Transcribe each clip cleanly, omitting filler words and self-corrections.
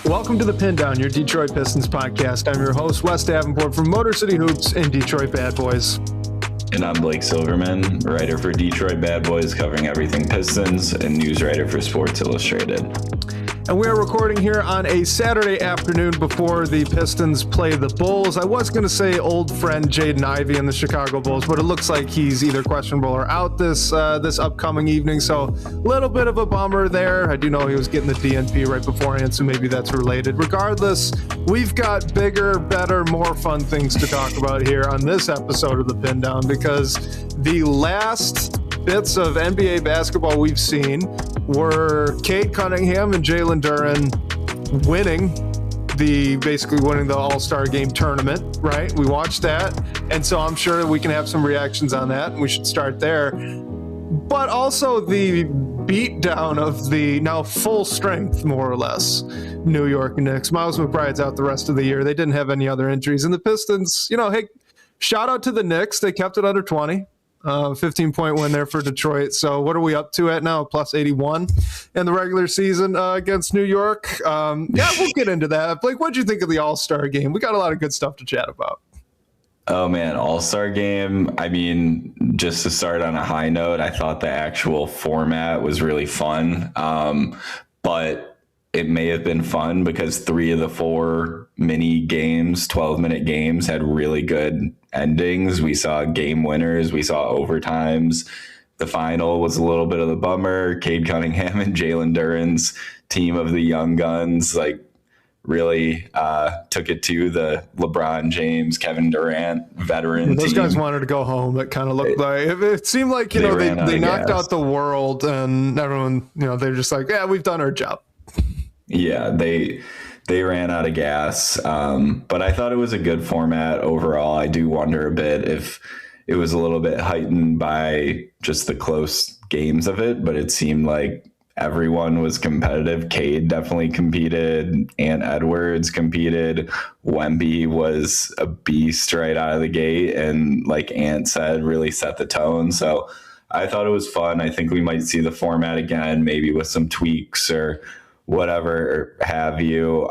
Welcome to the Pindown, your Detroit Pistons podcast. I'm your host, Wes Davenport from Motor City Hoops and Detroit Bad Boys. And I'm Blake Silverman, writer for Detroit Bad Boys, covering everything Pistons, and news writer for Sports Illustrated. And we are recording here on a Saturday afternoon before the Pistons play the Bulls. I was going to say old friend Jaden Ivey and the Chicago Bulls, but it looks like he's either questionable or out this upcoming evening. So a little bit of a bummer there. I do know he was getting the DNP right beforehand, so maybe that's related. Regardless, we've got bigger, better, more fun things to talk about here on this episode of the Pindown, because the last bits of NBA basketball we've seen were Cade Cunningham and Jalen Duren basically winning the All-Star Game tournament, right? We watched that, and so I'm sure we can have some reactions on that, and we should start there. But also the beatdown of the now full strength, more or less, New York Knicks. Miles McBride's out the rest of the year. They didn't have any other injuries, and the Pistons, hey, shout out to the Knicks. They kept it under 20. 15-point win there for Detroit. So what are we up to at now? Plus 81 in the regular season against New York. We'll get into that. Blake, what did you think of the All-Star Game? We got a lot of good stuff to chat about. Oh, man, All-Star Game. I mean, just to start on a high note, I thought the actual format was really fun. But it may have been fun because 3 of the 4 mini games, 12-minute games, had really good endings. We saw game winners. We saw overtimes. The final was a little bit of the bummer. Cade Cunningham and Jalen Duren's team of the young guns really took it to the LeBron James, Kevin Durant veteran Those team. guys wanted to go home. It kind of looked like it seemed like they knocked out the world, and everyone they're just like, yeah, we've done our job. Yeah, they ran out of gas, but I thought it was a good format overall. I do wonder a bit if it was a little bit heightened by just the close games of it, but it seemed like everyone was competitive. Cade definitely competed. Ant Edwards competed. Wemby was a beast right out of the gate, and like Ant said, really set the tone. So I thought it was fun. I think we might see the format again, maybe with some tweaks or whatever have you.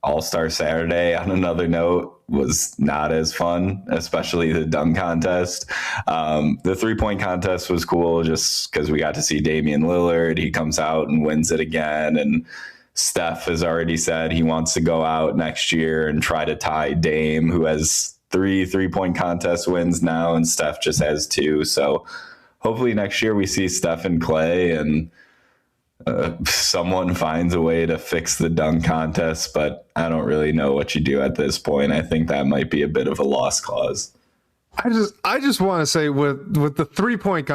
All-Star Saturday, on another note, was not as fun, especially the dunk contest. The three-point contest was cool just because we got to see Damian Lillard. He comes out and wins it again, and Steph has already said he wants to go out next year and try to tie Dame, who has 3 three-point contest wins now, and Steph just has 2. So hopefully next year we see Steph and Clay, and someone finds a way to fix the dunk contest, but I don't really know what you do at this point. I think that might be a bit of a lost cause. I just want to say with the 3-point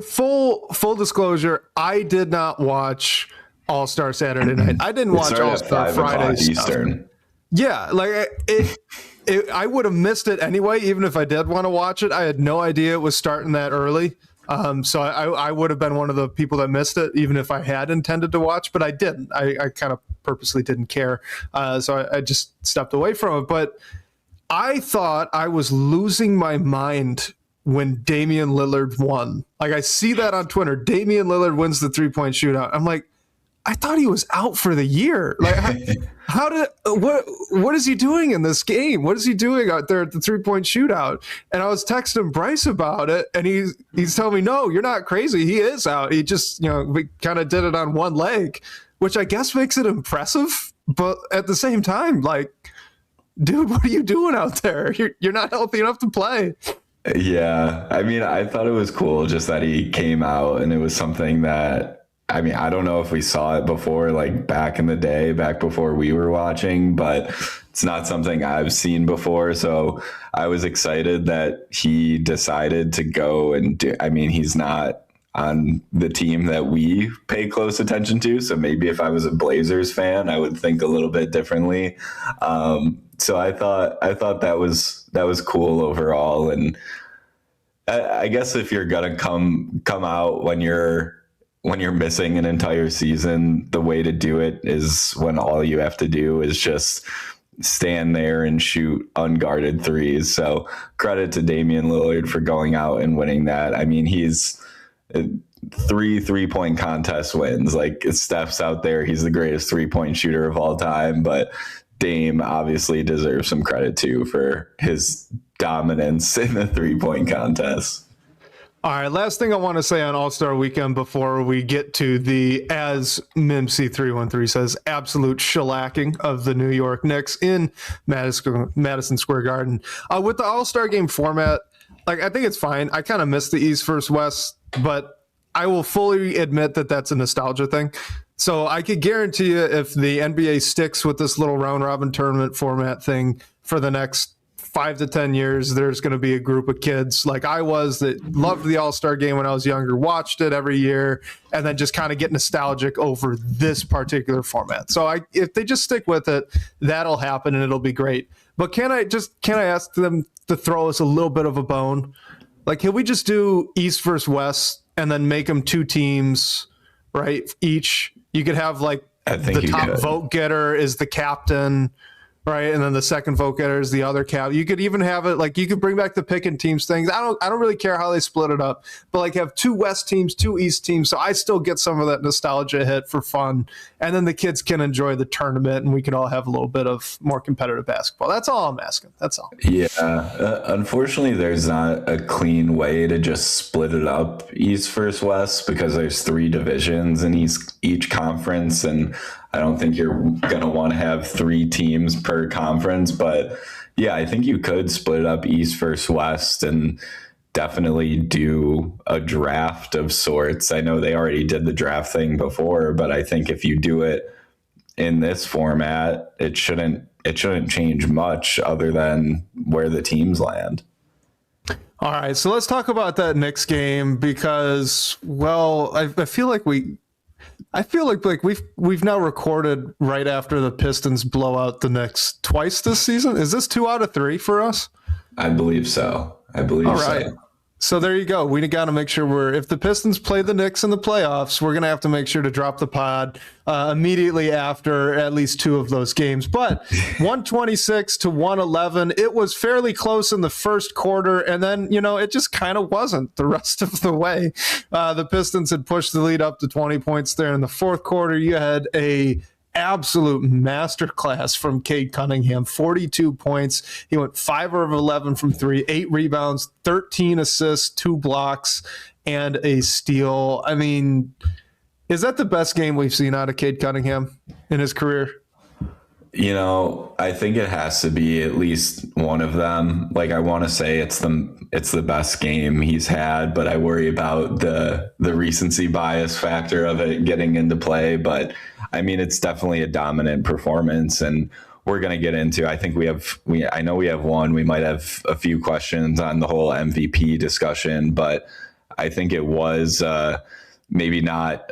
full disclosure, I did not watch All-Star Saturday Night. I didn't watch All-Star Friday Eastern. Yeah, I would have missed it anyway, even if I did want to watch it. I had no idea it was starting that early. So I would have been one of the people that missed it, even if I had intended to watch, but I didn't. I kind of purposely didn't care. So I just stepped away from it. But I thought I was losing my mind when Damian Lillard won. I see that on Twitter. Damian Lillard wins the 3-point shootout. I'm like, I thought he was out for the year. What is he doing in this game? What is he doing out there at the 3-point shootout? And I was texting Bryce about it, and he's telling me, no, you're not crazy. He is out. He just, we kind of did it on one leg, which I guess makes it impressive. But at the same time, dude, what are you doing out there? You're not healthy enough to play. Yeah. I mean, I thought it was cool just that he came out, and it was something that, I mean, I don't know if we saw it before, back in the day, back before we were watching, but it's not something I've seen before. So I was excited that he decided to go and do. I mean, he's not on the team that we pay close attention to. So maybe if I was a Blazers fan, I would think a little bit differently. So I thought that was cool overall. And I guess if you're gonna come out when you're missing an entire season, the way to do it is when all you have to do is just stand there and shoot unguarded threes. So credit to Damian Lillard for going out and winning that. I mean, he's three-point contest wins. Like, Steph's out there. He's the greatest 3-point shooter of all time, but Dame obviously deserves some credit too for his dominance in the 3-point contest. All right, last thing I want to say on All-Star Weekend before we get to the, as Mimsy313 says, absolute shellacking of the New York Knicks in Madison Square Garden. With the All-Star Game format, like, I think it's fine. I kind of miss the East versus West, but I will fully admit that that's a nostalgia thing. So I could guarantee you if the NBA sticks with this little round-robin tournament format thing for the next 5 to 10 years, there's going to be a group of kids like I was that loved the All-Star Game when I was younger, watched it every year, and then just kind of get nostalgic over this particular format. So if they just stick with it, that'll happen and it'll be great. But can I ask them to throw us a little bit of a bone? Like, can we just do East versus West and then make them 2 teams, right? Each. You could have, like, the top vote getter is the captain, right? And then the second vote getter is the other cap. You could even have it, like, you could bring back the picking teams things. I don't really care how they split it up, but, like, have 2 West teams, 2 East teams, so I still get some of that nostalgia hit for fun. And then the kids can enjoy the tournament, and we can all have a little bit of more competitive basketball. That's all I'm asking. That's all. Yeah. Unfortunately, there's not a clean way to just split it up East versus West because there's 3 divisions in each conference, and I don't think you're going to want to have 3 teams per conference, but yeah, I think you could split it up East versus West and definitely do a draft of sorts. I know they already did the draft thing before, but I think if you do it in this format, it shouldn't change much other than where the teams land. All right, so let's talk about that Knicks game because, well, I feel like we've now recorded right after the Pistons blow out the Knicks twice this season. Is this 2 out of 3 for us? I believe so. All right. So there you go. We got to make sure if the Pistons play the Knicks in the playoffs, we're going to have to make sure to drop the pod immediately after at least 2 of those games. But 126 to 111, it was fairly close in the first quarter. And then, it just kind of wasn't the rest of the way. The Pistons had pushed the lead up to 20 points there in the fourth quarter. You had a absolute masterclass from Cade Cunningham, 42 points. He went 5 of 11 from 3, 8 rebounds, 13 assists, 2 blocks, and a steal. I mean, is that the best game we've seen out of Cade Cunningham in his career? I think it has to be at least one of them. Like, I want to say it's the best game he's had, but I worry about the recency bias factor of it getting into play. But I mean, it's definitely a dominant performance, and we're going to get into, I think I know we have one, we might have a few questions on the whole MVP discussion, but I think it was maybe not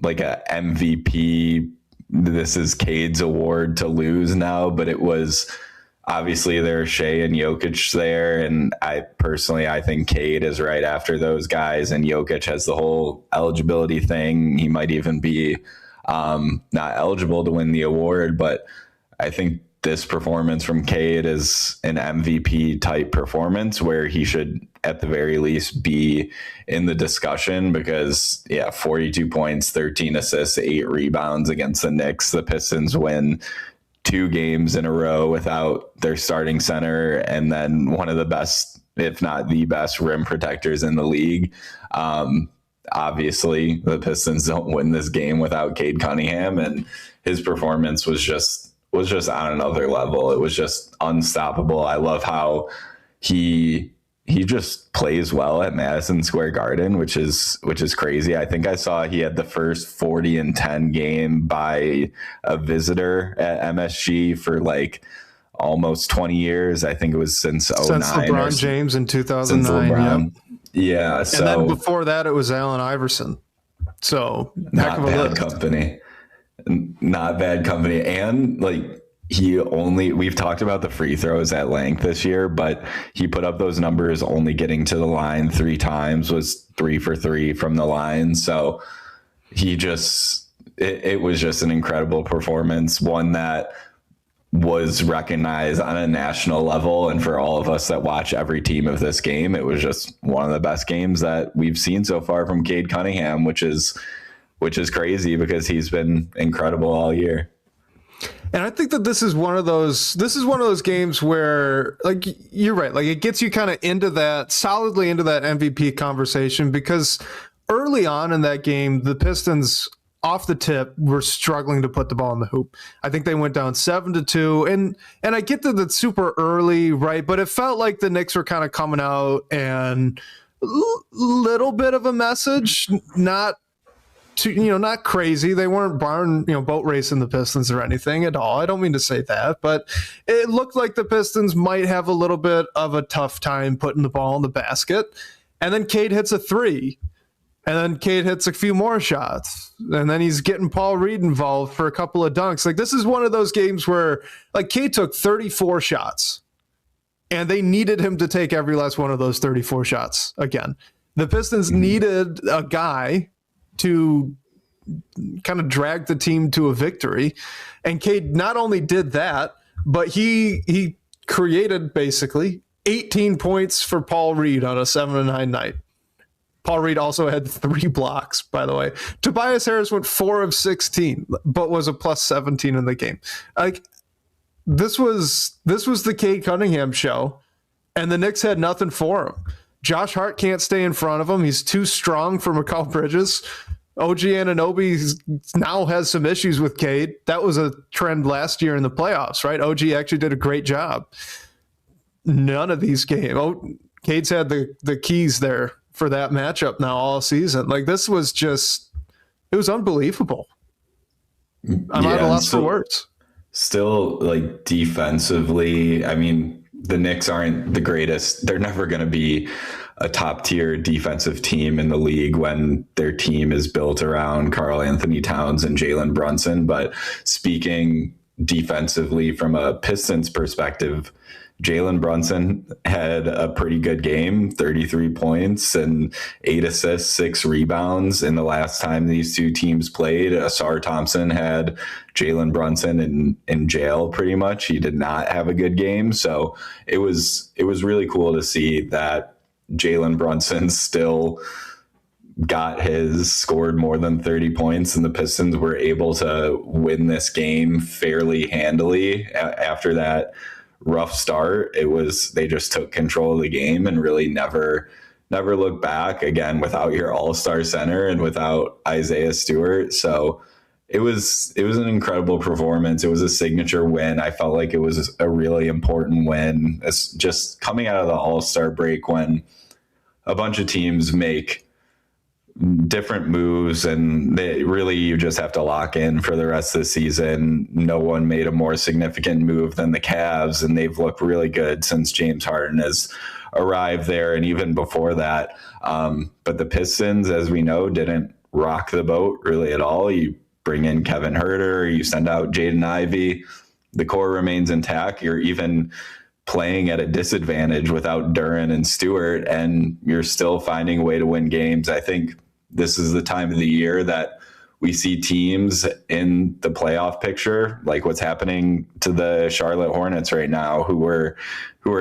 like a MVP. This is Cade's award to lose now, but it was obviously there's Shea and Jokic there. And I think Cade is right after those guys, and Jokic has the whole eligibility thing. He might even be not eligible to win the award, but I think this performance from Cade is an MVP type performance where he should at the very least be in the discussion because 42 points, 13 assists, 8 rebounds against the Knicks. The Pistons win 2 games in a row without their starting center and then one of the best, if not the best, rim protectors in the league. Obviously the Pistons don't win this game without Cade Cunningham, and his performance was just on another level. It was just unstoppable. I love how he just plays well at Madison Square Garden, which is crazy. I think I saw he had the first 40-10 game by a visitor at MSG for like almost 20 years. I think it was since 09. Since LeBron James in 2009. Yeah. And then before that, it was Allen Iverson. So not bad company. Not bad company. And like, we've talked about the free throws at length this year, but he put up those numbers only getting to the line 3 times, was 3 for 3 from the line. So it was just an incredible performance, one that was recognized on a national level. And for all of us that watch every team of this game, it was just one of the best games that we've seen so far from Cade Cunningham, which is crazy because he's been incredible all year. And I think that this is one of those games where, like, you're right, like it gets you kind of solidly into that MVP conversation, because early on in that game, the Pistons off the tip were struggling to put the ball in the hoop. I think they went down 7-2, and I get that it's super early, right? But it felt like the Knicks were kind of coming out and little bit of a message, not crazy. They weren't boat racing the Pistons or anything at all. I don't mean to say that, but it looked like the Pistons might have a little bit of a tough time putting the ball in the basket. And then Cade hits a three. And then Cade hits a few more shots. And then he's getting Paul Reed involved for a couple of dunks. Like, this is one of those games where, like, Cade took 34 shots. And they needed him to take every last one of those 34 shots again. The Pistons needed a guy to kind of drag the team to a victory. And Cade not only did that, but he created basically 18 points for Paul Reed on a 7-9 night. Paul Reed also had 3 blocks, by the way. Tobias Harris went 4 of 16, but was a plus 17 in the game. Like, this was the Cade Cunningham show, and the Knicks had nothing for him. Josh Hart can't stay in front of him. He's too strong for Mikal Bridges. OG Anunoby now has some issues with Cade. That was a trend last year in the playoffs, right? OG actually did a great job. None of these games. Cade's had the keys there for that matchup now all season. Like, this was just, it was unbelievable. I'm at a loss for words. Still, like, defensively, I mean, the Knicks aren't the greatest. They're never going to be a top tier defensive team in the league when their team is built around Karl Anthony Towns and Jalen Brunson. But speaking defensively from a Pistons perspective, Jalen Brunson had a pretty good game, 33 points and 8 assists, 6 rebounds in the last time these two teams played. Ausar Thompson had Jalen Brunson in jail pretty much. He did not have a good game. So it was really cool to see that Jalen Brunson still scored more than 30 points, and the Pistons were able to win this game fairly handily after that rough start. They just took control of the game and really never looked back, again, without your all-star center and without Isaiah Stewart. So it was an incredible performance. It was a signature win. I felt like it was a really important win. It's just coming out of the all-star break when a bunch of teams make different moves and you just have to lock in for the rest of the season. No one made a more significant move than the Cavs, and they've looked really good since James Harden has arrived there and even before that. But the Pistons, as we know, didn't rock the boat really at all. You bring in Kevin Huerter, you send out Jaden Ivey, the core remains intact. You're even playing at a disadvantage without Duren and Stewart, and you're still finding a way to win games. I think this is the time of the year that we see teams in the playoff picture, like what's happening to the Charlotte Hornets right now, who are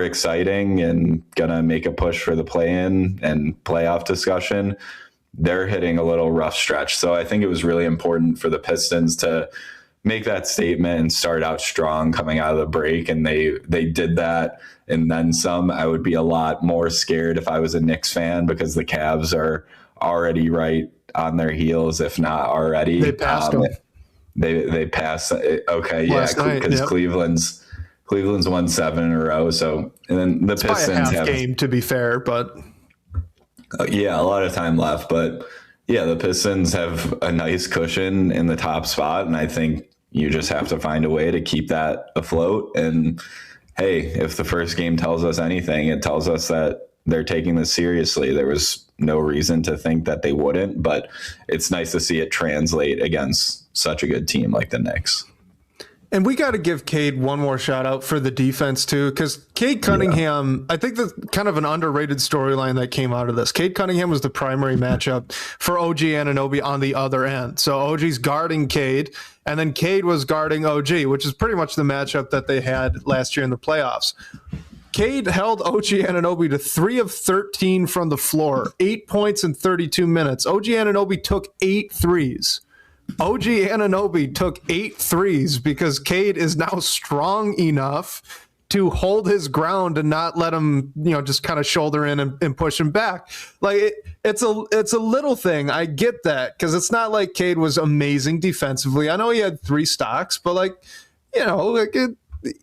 exciting and gonna make a push for the play-in and playoff discussion. They're hitting a little rough stretch. So I think it was really important for the Pistons to make that statement and start out strong coming out of the break. And they did that and then some. I would be a lot more scared if I was a Knicks fan, because the Cavs are already right on their heels, if not already. They passed them. They passed. Okay. Last yeah. Because yep. Cleveland's won 7 in a row. So, and then the Pistons have a game, to be fair, but yeah, a lot of time left, but yeah, the Pistons have a nice cushion in the top spot. And I think you just have to find a way to keep that afloat. And hey, if the first game tells us anything, it tells us that they're taking this seriously. There was no reason to think that they wouldn't, but it's nice to see it translate against such a good team like the Knicks. And we got to give Cade one more shout out for the defense too, because Cade Cunningham, I think that's kind of an underrated storyline that came out of this. Cade Cunningham was the primary matchup for OG Anunoby on the other end. So OG's guarding Cade, and then Cade was guarding OG, which is pretty much the matchup that they had last year in the playoffs. Cade held OG Anunoby to 3 of 13 from the floor, 8 points in 32 minutes. OG Anunoby took 8 threes. OG Anunoby took 8 threes because Cade is now strong enough to hold his ground and not let him, just kind of shoulder in and push him back. Like it's a little thing. I get that because it's not like Cade was amazing defensively. I know he had 3 stocks, but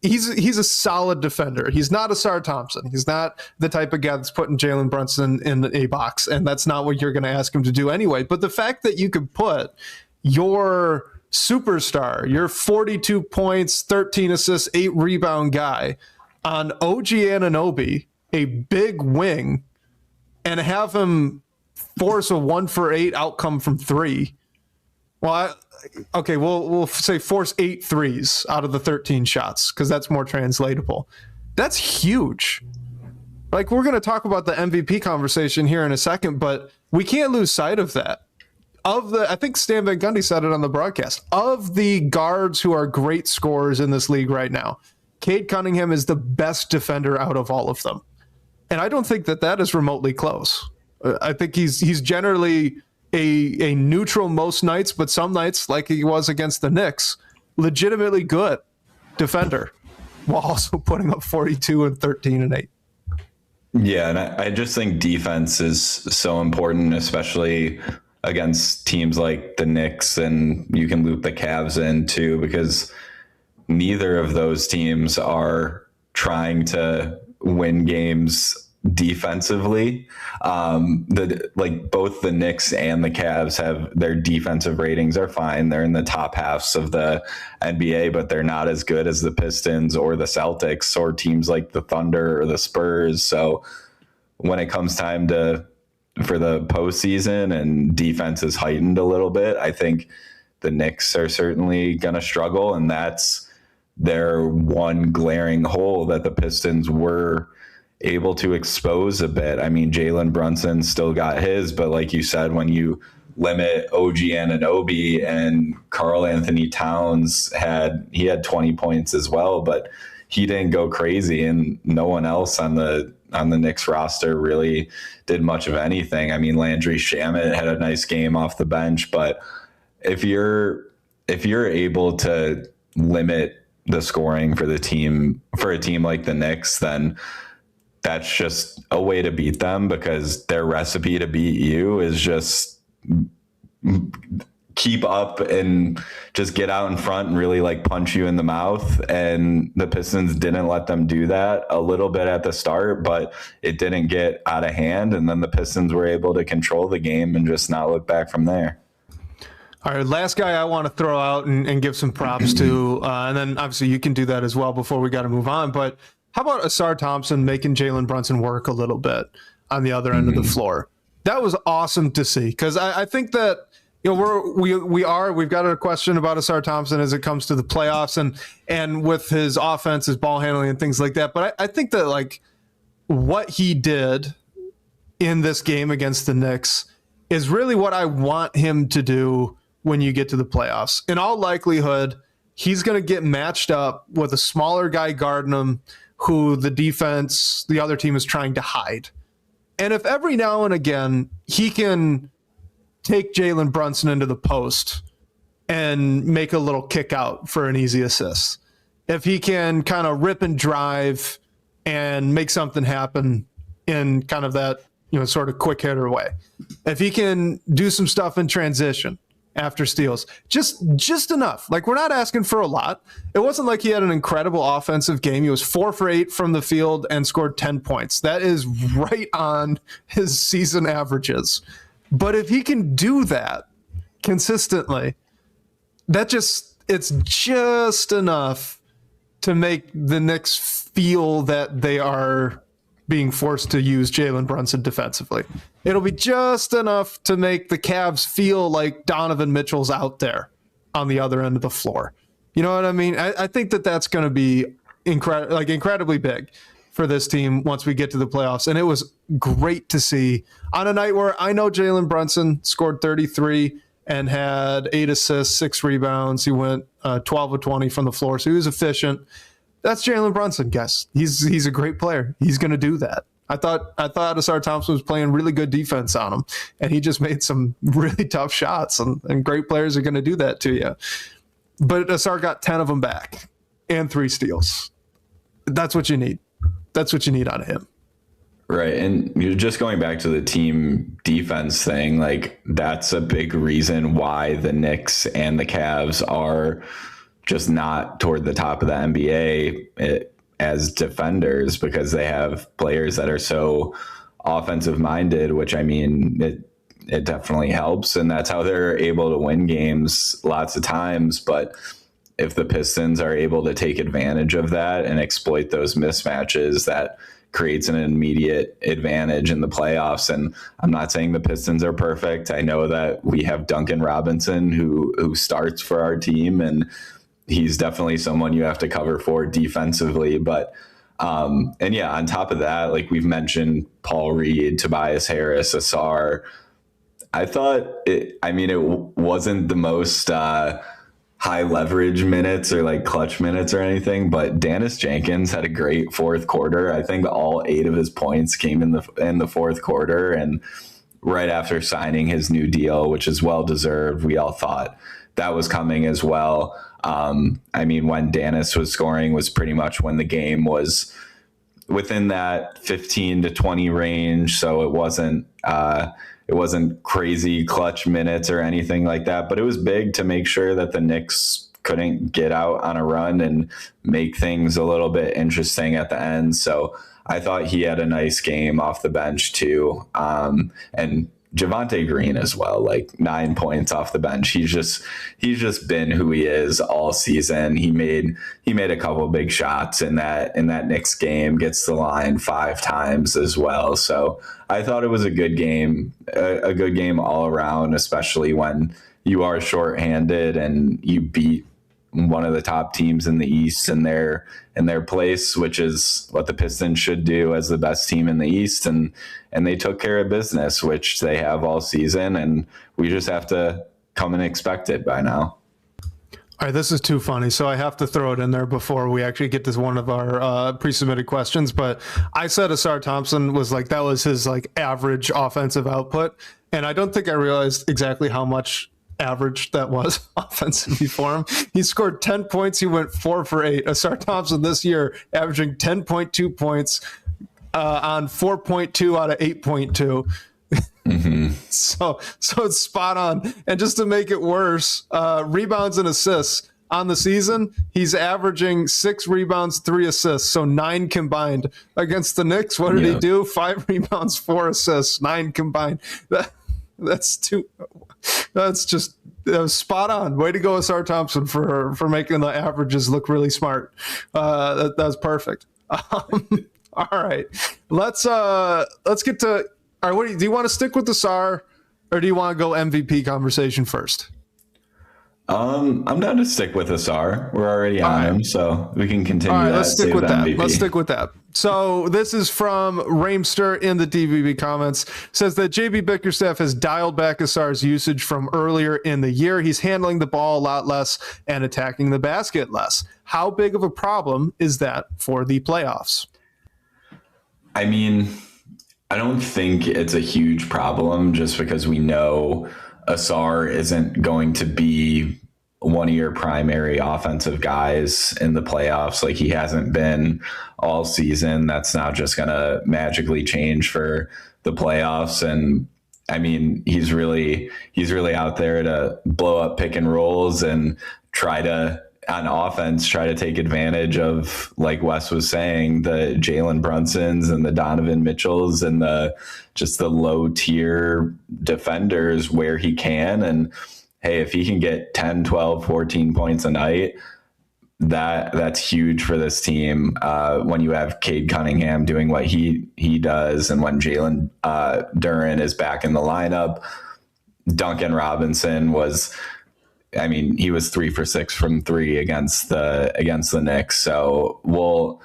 he's a solid defender. He's not Ausar Thompson. He's not the type of guy that's putting Jalen Brunson in a box, and that's not what you're going to ask him to do anyway. But the fact that you could put your superstar, your 42 points, 13 assists, 8 rebound guy on OG Anunoby, a big wing, and have him force a 1 for 8 outcome from 3. Well, we'll say force 8 threes out of the 13 shots because that's more translatable. That's huge. Like, we're going to talk about the MVP conversation here in a second, but we can't lose sight of that. I think Stan Van Gundy said it on the broadcast, of the guards who are great scorers in this league right now, Cade Cunningham is the best defender out of all of them. And I don't think that is remotely close. I think he's generally a neutral most nights, but some nights, like he was against the Knicks, legitimately good defender while also putting up 42 and 13 and 8. Yeah, and I just think defense is so important, especially against teams like the Knicks, and you can loop the Cavs in too, because neither of those teams are trying to win games defensively. Both the Knicks and the Cavs have their defensive ratings are fine. They're in the top halves of the NBA, but they're not as good as the Pistons or the Celtics or teams like the Thunder or the Spurs. So when it comes time for the postseason and defense is heightened a little bit, I think the Knicks are certainly going to struggle, and that's their one glaring hole that the Pistons were able to expose a bit. I mean, Jalen Brunson still got his, but like you said, when you limit OG Anunoby, and Karl Anthony Towns had 20 points as well, but he didn't go crazy, and no one else on the Knicks roster really did much of anything. I mean, Landry Shamet had a nice game off the bench, but if you're able to limit the scoring for a team like the Knicks, then that's just a way to beat them, because their recipe to beat you is just keep up and just get out in front and really punch you in the mouth. And the Pistons didn't let them do that a little bit at the start, but it didn't get out of hand. And then the Pistons were able to control the game and just not look back from there. All right, last guy I want to throw out and give some props to, and then obviously you can do that as well before we got to move on. But how about Ausar Thompson making Jalen Brunson work a little bit on the other end of the floor? That was awesome to see, because I think that we've got a question about Ausar Thompson as it comes to the playoffs and with his offense, his ball handling and things like that. But I think that what he did in this game against the Knicks is really what I want him to do when you get to the playoffs. In all likelihood, he's going to get matched up with a smaller guy guarding him who the other team is trying to hide. And if every now and again he can take Jalen Brunson into the post and make a little kick out for an easy assist, if he can kind of rip and drive and make something happen in kind of that, sort of quick hitter way, if he can do some stuff in transition after steals, just enough. We're not asking for a lot. It wasn't like he had an incredible offensive game. He was 4 for 8 from the field and scored 10 points. That is right on his season averages. But if he can do that consistently, it's just enough to make the Knicks feel that they are being forced to use Jalen Brunson defensively. It'll be just enough to make the Cavs feel like Donovan Mitchell's out there on the other end of the floor. You know what I mean? I think that that's going to be incredibly big for this team once we get to the playoffs. And it was great to see on a night where I know Jalen Brunson scored 33 and had 8 assists, 6 rebounds. He went 12 of 20 from the floor, so he was efficient. That's Jalen Brunson, guys. He's a great player. He's going to do that. I thought Ausar Thompson was playing really good defense on him, and he just made some really tough shots, and great players are going to do that to you. But Ausar got 10 of them back and 3 steals. That's what you need. That's what you need out of him. Right. And you're just going back to the team defense thing. Like, that's a big reason why the Knicks and the Cavs are just not toward the top of the NBA as defenders, because they have players that are so offensive minded, which, I mean, it definitely helps. And that's how they're able to win games lots of times. But if the Pistons are able to take advantage of that and exploit those mismatches, that creates an immediate advantage in the playoffs. And I'm not saying the Pistons are perfect. I know that we have Duncan Robinson who starts for our team, and he's definitely someone you have to cover for defensively. But and yeah, on top of that, like we've mentioned, Paul Reed, Tobias Harris, Ausar. I thought it wasn't the most high leverage minutes or like clutch minutes or anything, but Dennis Jenkins had a great fourth quarter. I think all 8 of his points came in the fourth quarter, and right after signing his new deal, which is well deserved. We all thought that was coming as well. I mean, when Dennis was scoring was pretty much when the game was within that 15 to 20 range, so it wasn't crazy clutch minutes or anything like that, but it was big to make sure that the Knicks couldn't get out on a run and make things a little bit interesting at the end. So I thought he had a nice game off the bench too. And Javonte Green as well, like 9 points off the bench. He's just been who he is all season. He made a couple of big shots in that Knicks game, gets the line 5 times as well. So I thought it was a good game all around, especially when you are shorthanded and you beat one of the top teams in the East in their place, which is what the Pistons should do as the best team in the East. And they took care of business, which they have all season. And we just have to come and expect it by now. All right, this is too funny, so I have to throw it in there before we actually get to one of our pre-submitted questions. But I said Ausar Thompson was like, that was his like average offensive output. And I don't think I realized exactly how much average that was offensively for him. He scored 10 points. He went 4 for 8. Ausar Thompson this year averaging 10.2 points on 4.2 out of 8.2. Mm-hmm. So it's spot on. And just to make it worse, rebounds and assists on the season, he's averaging 6 rebounds, 3 assists, so 9 combined. Against the Knicks, what did he do? 5 rebounds, 4 assists, 9 combined. That was spot on. Way to go, Ausar Thompson, for making the averages look really smart. That was perfect. All right, let's get to. All right, do you want to stick with Ausar, or do you want to go MVP conversation first? I'm down to stick with Ausar. We're already on him, so we can continue. All right, let's stick with that. Let's stick with that. So this is from Ramester in the DVB comments. Says that JB Bickerstaff has dialed back Ausar's usage from earlier in the year. He's handling the ball a lot less and attacking the basket less. How big of a problem is that for the playoffs? I mean, I don't think it's a huge problem, just because we know Ausar isn't going to be one of your primary offensive guys in the playoffs. Like, he hasn't been all season. That's not just going to magically change for the playoffs. And I mean, he's really out there to blow up pick and rolls and on offense, try to take advantage of, like Wes was saying, the Jalen Brunsons and the Donovan Mitchells and the low tier defenders where he can. And hey, if he can get 10, 12, 14 points a night, that's huge for this team. When you have Cade Cunningham doing what he does, and when Jalen Duren is back in the lineup, Duncan Robinson was I mean, he was 3 for 6 from 3 against the Knicks. So we'll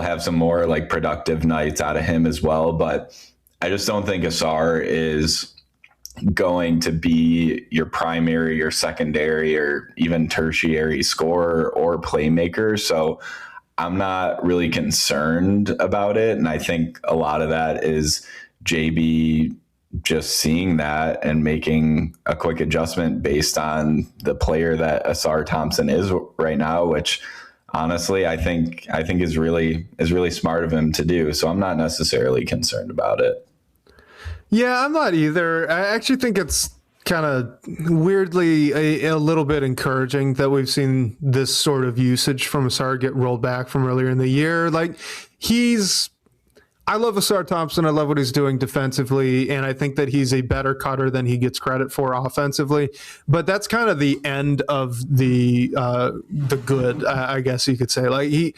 have some more like productive nights out of him as well. But I just don't think Ausar is going to be your primary or secondary or even tertiary scorer or playmaker. So I'm not really concerned about it. And I think a lot of that is JB just seeing that and making a quick adjustment based on the player that Ausar Thompson is right now, which honestly, I think is really smart of him to do. So I'm not necessarily concerned about it. Yeah, I'm not either. I actually think it's kind of weirdly a little bit encouraging that we've seen this sort of usage from Ausar get rolled back from earlier in the year. Like I love Ausar Thompson. I love what he's doing defensively, and I think that he's a better cutter than he gets credit for offensively. But that's kind of the end of the good, I guess you could say. Like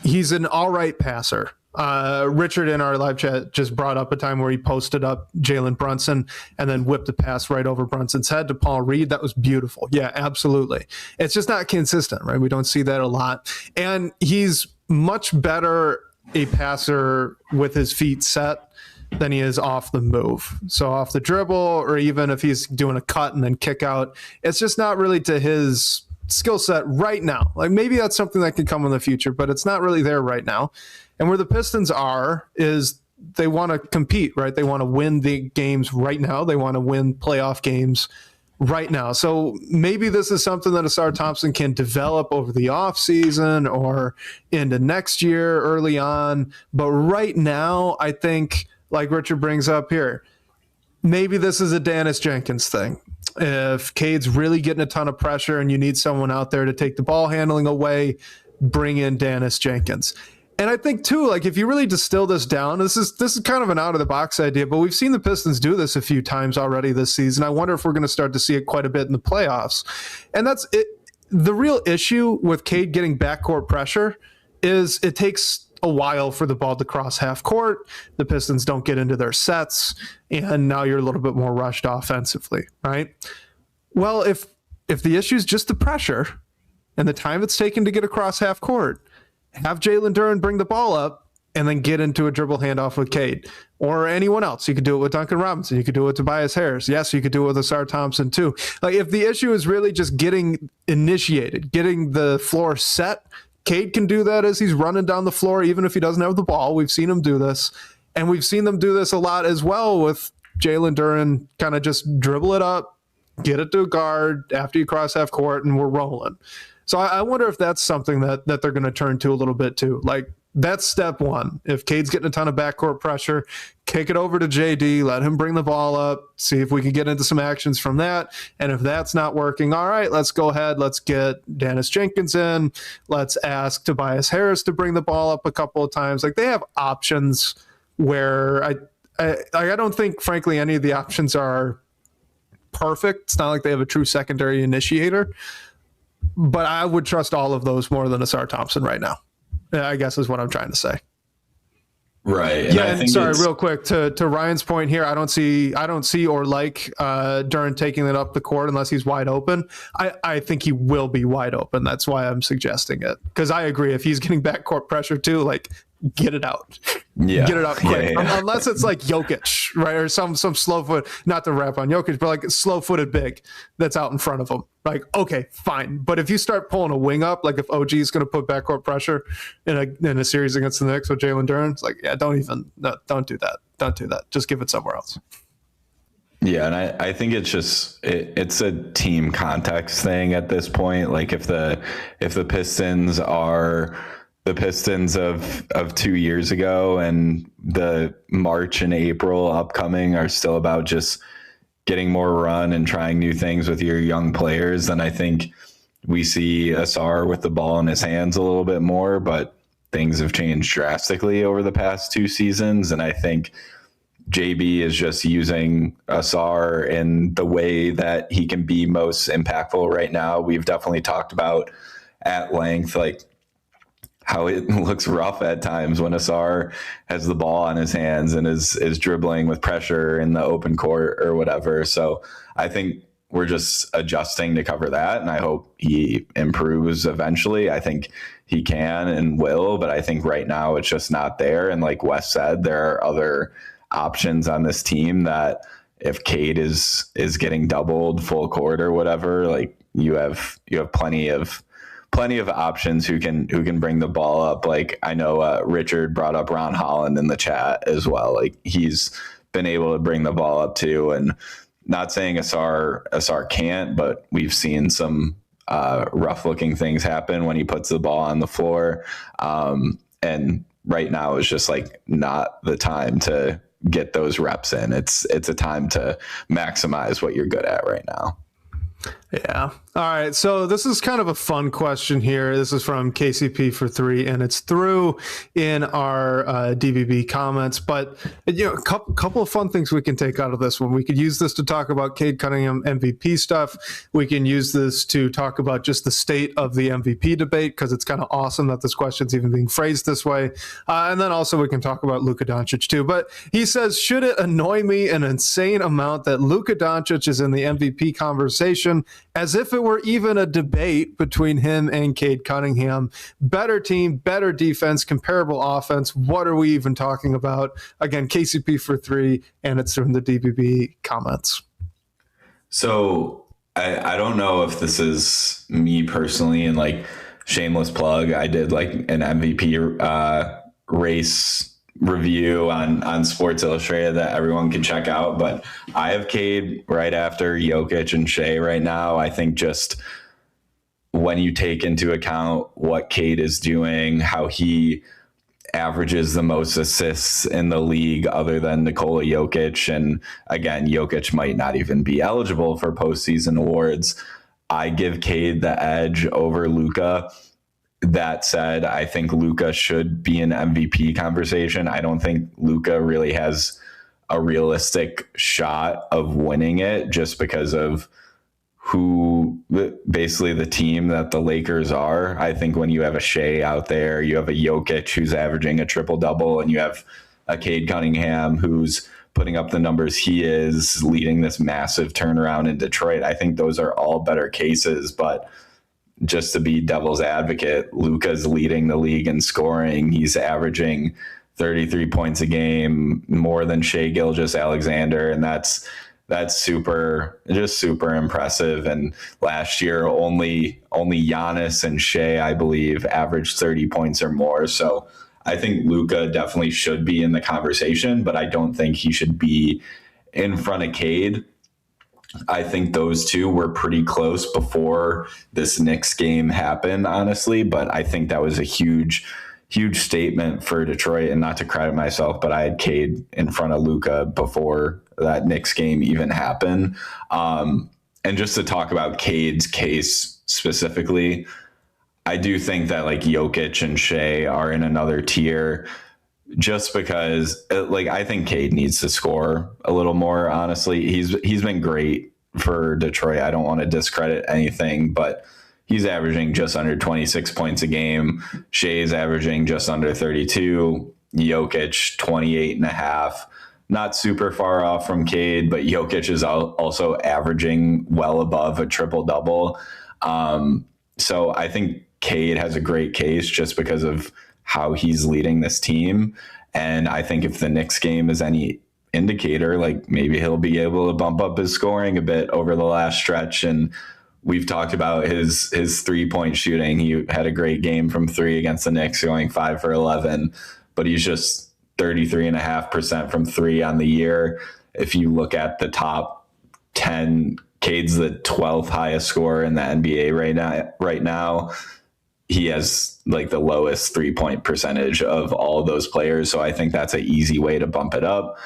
he's an all right passer. Richard in our live chat just brought up a time where he posted up Jalen Brunson and then whipped a pass right over Brunson's head to Paul Reed. That was beautiful. Yeah, absolutely. It's just not consistent, right? We don't see that a lot. And he's much better a passer with his feet set than he is off the move. So off the dribble, or even if he's doing a cut and then kick out, it's just not really to his skill set right now. Like maybe that's something that can come in the future, but it's not really there right now. And where the Pistons are is they want to compete, right? They want to win the games right now. They want to win playoff games right now. So maybe this is something that Ausar Thompson can develop over the offseason or into next year early on. But right now, I think, like Richard brings up here, maybe this is a Dennis Jenkins thing. If Cade's really getting a ton of pressure and you need someone out there to take the ball handling away, bring in Dennis Jenkins. And I think too, like if you really distill this down, this is kind of an out of the box idea, but we've seen the Pistons do this a few times already this season. I wonder if we're going to start to see it quite a bit in the playoffs. And that's it. The real issue with Cade getting backcourt pressure is it takes a while for the ball to cross half court. The Pistons don't get into their sets, and now you're a little bit more rushed offensively, right? Well, if the issue is just the pressure and the time it's taken to get across half court, have Jalen Duren bring the ball up and then get into a dribble handoff with Cade or anyone else. You could do it with Duncan Robinson. You could do it with Tobias Harris. Yes, you could do it with Ausar Thompson too. Like if the issue is really just getting initiated, getting the floor set, Cade can do that as he's running down the floor, even if he doesn't have the ball. We've seen him do this. And we've seen them do this a lot as well with Jalen Duren kind of just dribble it up, get it to a guard after you cross half court, and we're rolling. So I wonder if that's something that they're going to turn to a little bit too. Like that's step one. If Cade's getting a ton of backcourt pressure, kick it over to JD, let him bring the ball up, see if we can get into some actions from that. And if that's not working, all right, let's go ahead. Let's get Dennis Jenkins in. Let's ask Tobias Harris to bring the ball up a couple of times. Like they have options where I don't think, frankly, any of the options are perfect. It's not like they have a true secondary initiator. But I would trust all of those more than Ausar Thompson right now, I guess is what I'm trying to say. Right. And yeah, and sorry, real quick to Ryan's point here, I don't see or like Duren taking it up the court unless he's wide open. I think he will be wide open. That's why I'm suggesting it. Because I agree, if he's getting backcourt pressure too, like get it out. Yeah. Get it out quick. Yeah. Unless it's like Jokic, right? Or some slow foot, not to rap on Jokic, but like slow footed big that's out in front of him. Like, okay, fine. But if you start pulling a wing up, like if OG is going to put backcourt pressure in a series against the Knicks with Jalen Duren, it's like, yeah, don't do that. Don't do that. Just give it somewhere else. Yeah, and I think it's just it's a team context thing at this point. Like if the Pistons are the Pistons of 2 years ago and the March and April upcoming are still about just getting more run and trying new things with your young players, then I think we see Ausar with the ball in his hands a little bit more, but things have changed drastically over the past 2 seasons. And I think JB is just using Ausar in the way that he can be most impactful right now. We've definitely talked about at length, like how it looks rough at times when Ausar has the ball on his hands and is dribbling with pressure in the open court or whatever. So I think we're just adjusting to cover that. And I hope he improves eventually. I think he can and will, but I think right now it's just not there. And like Wes said, there are other options on this team that if Cade is getting doubled full court or whatever, like you have plenty of options who can bring the ball up. Like I know Richard brought up Ron Holland in the chat as well. Like he's been able to bring the ball up too. And not saying Ausar can't, but we've seen some rough looking things happen when he puts the ball on the floor. And right now is just like not the time to get those reps in. It's a time to maximize what you're good at right now. Yeah. All right. So this is kind of a fun question here. This is from KCP for 3, and it's through in our DBB comments. But a couple of fun things we can take out of this one. We could use this to talk about Cade Cunningham MVP stuff. We can use this to talk about just the state of the MVP debate, because it's kind of awesome that this question's even being phrased this way. And then also we can talk about Luka Doncic too. But he says, should it annoy me an insane amount that Luka Doncic is in the MVP conversation, as if it were even a debate between him and Cade Cunningham? Better team, better defense, comparable offense. What are we even talking about? Again, KCP for 3, and it's from the DBB comments. So I don't know if this is me personally, and like shameless plug, I did like an MVP race review on Sports Illustrated that everyone can check out, but I have Cade right after Jokic and Shea right now. I think just when you take into account what Cade is doing, how he averages the most assists in the league other than Nikola Jokic, and again, Jokic might not even be eligible for postseason awards, I give Cade the edge over Luka. That said, I think Luka should be in MVP conversation. I don't think Luka really has a realistic shot of winning it just because of who basically the team that the Lakers are. I think when you have a Shea out there, you have a Jokic who's averaging a triple-double, and you have a Cade Cunningham who's putting up the numbers he is, leading this massive turnaround in Detroit. I think those are all better cases, but just to be devil's advocate, Luka's leading the league in scoring. He's averaging 33 points a game, more than Shea Gilgeous-Alexander, and that's super impressive. And last year, only Giannis and Shea, I believe, averaged 30 points or more. So I think Luka definitely should be in the conversation, but I don't think he should be in front of Cade. I think those two were pretty close before this Knicks game happened, honestly, but I think that was a huge statement for Detroit. And not to credit myself, but I had Cade in front of Luka before that Knicks game even happened. And just to talk about Cade's case specifically, I do think that like Jokic and Shea are in another tier, just because I think Cade needs to score a little more. Honestly, he's been great for Detroit. I don't want to discredit anything, but he's averaging just under 26 points a game. Shea's averaging just under 32. Jokic 28.5. Not super far off from Cade, but Jokic is also averaging well above a triple-double. So I think Cade has a great case just because of how he's leading this team. And I think if the Knicks game is any indicator, like maybe he'll be able to bump up his scoring a bit over the last stretch. And we've talked about his 3-point shooting. He had a great game from 3 against the Knicks, going 5 for 11, but he's just 33.5% from 3 on the year. If you look at the top 10, Cade's the 12th highest scorer in the NBA right now. He has like the lowest 3-point percentage of all of those players. So I think that's an easy way to bump it up.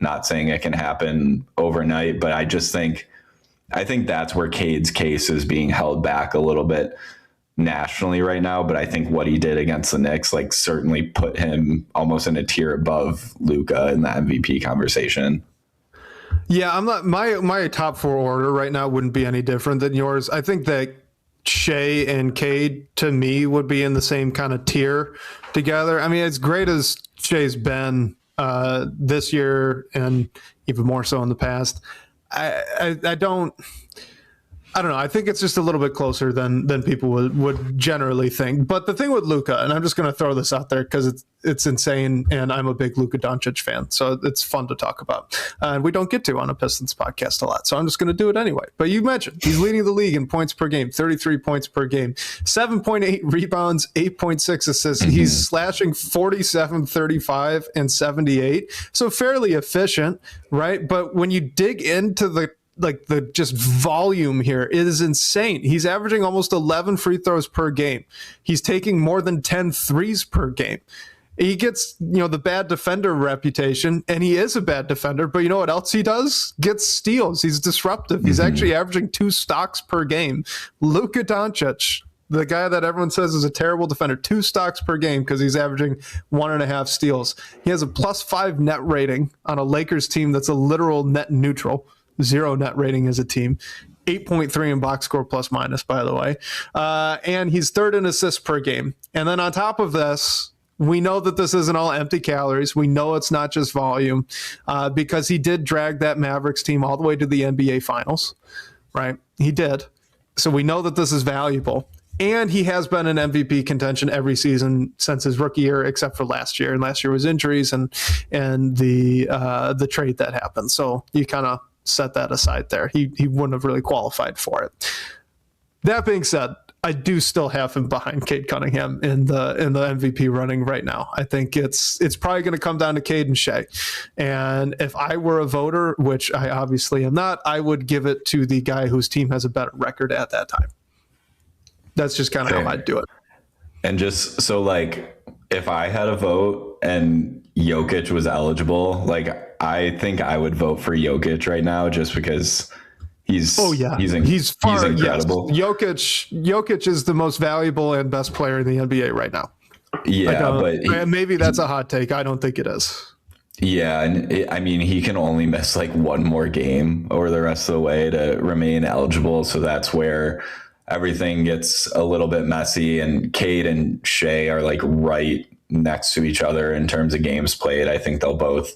Not saying it can happen overnight, but I think that's where Cade's case is being held back a little bit nationally right now. But I think what he did against the Knicks, like, certainly put him almost in a tier above Luka in the MVP conversation. Yeah, I'm not, my top 4 order right now wouldn't be any different than yours. I think that Shea and Cade, to me, would be in the same kind of tier together. I mean, as great as Shea's been this year, and even more so in the past, I don't know. I think it's just a little bit closer than people would generally think. But the thing with Luka, and I'm just going to throw this out there because it's insane, and I'm a big Luka Doncic fan, so it's fun to talk about. And we don't get to on a Pistons podcast a lot, so I'm just going to do it anyway. But you mentioned he's leading the league in points per game, 33 points per game, 7.8 rebounds, 8.6 assists. Mm-hmm. He's slashing 47, 35, and 78, so fairly efficient, right? But when you dig into the just volume here, it is insane. He's averaging almost 11 free throws per game. He's taking more than 10 threes per game. He gets, the bad defender reputation, and he is a bad defender, but you know what else he does? Gets steals. He's disruptive. He's actually averaging 2 stocks per game. Luka Doncic, the guy that everyone says is a terrible defender, 2 stocks per game because he's averaging 1.5 steals. He has a +5 net rating on a Lakers team that's a literal net neutral. 0 net rating as a team, 8.3 in box score plus minus, by the way. And he's 3rd in assists per game. And then on top of this, we know that this isn't all empty calories. We know it's not just volume because he did drag that Mavericks team all the way to the NBA Finals, right? He did. So we know that this is valuable. And he has been in MVP contention every season since his rookie year, except for last year. And last year was injuries and the trade that happened. So you kind of set that aside there. He wouldn't have really qualified for it. That being said, I do still have him behind Cade Cunningham in the MVP running right now. I think it's probably going to come down to Cade and Shea. And if I were a voter, which I obviously am not, I would give it to the guy whose team has a better record at that time. That's just kind of how I'd do it. And just so if I had a vote and Jokic was eligible, I think I would vote for Jokic right now just because he's incredible. Yes. Jokic is the most valuable and best player in the NBA right now. Yeah, but maybe that's a hot take. I don't think it is. Yeah, and he can only miss one more game over the rest of the way to remain eligible. So that's where everything gets a little bit messy. And Cade and Shea are right next to each other in terms of games played. I think they'll both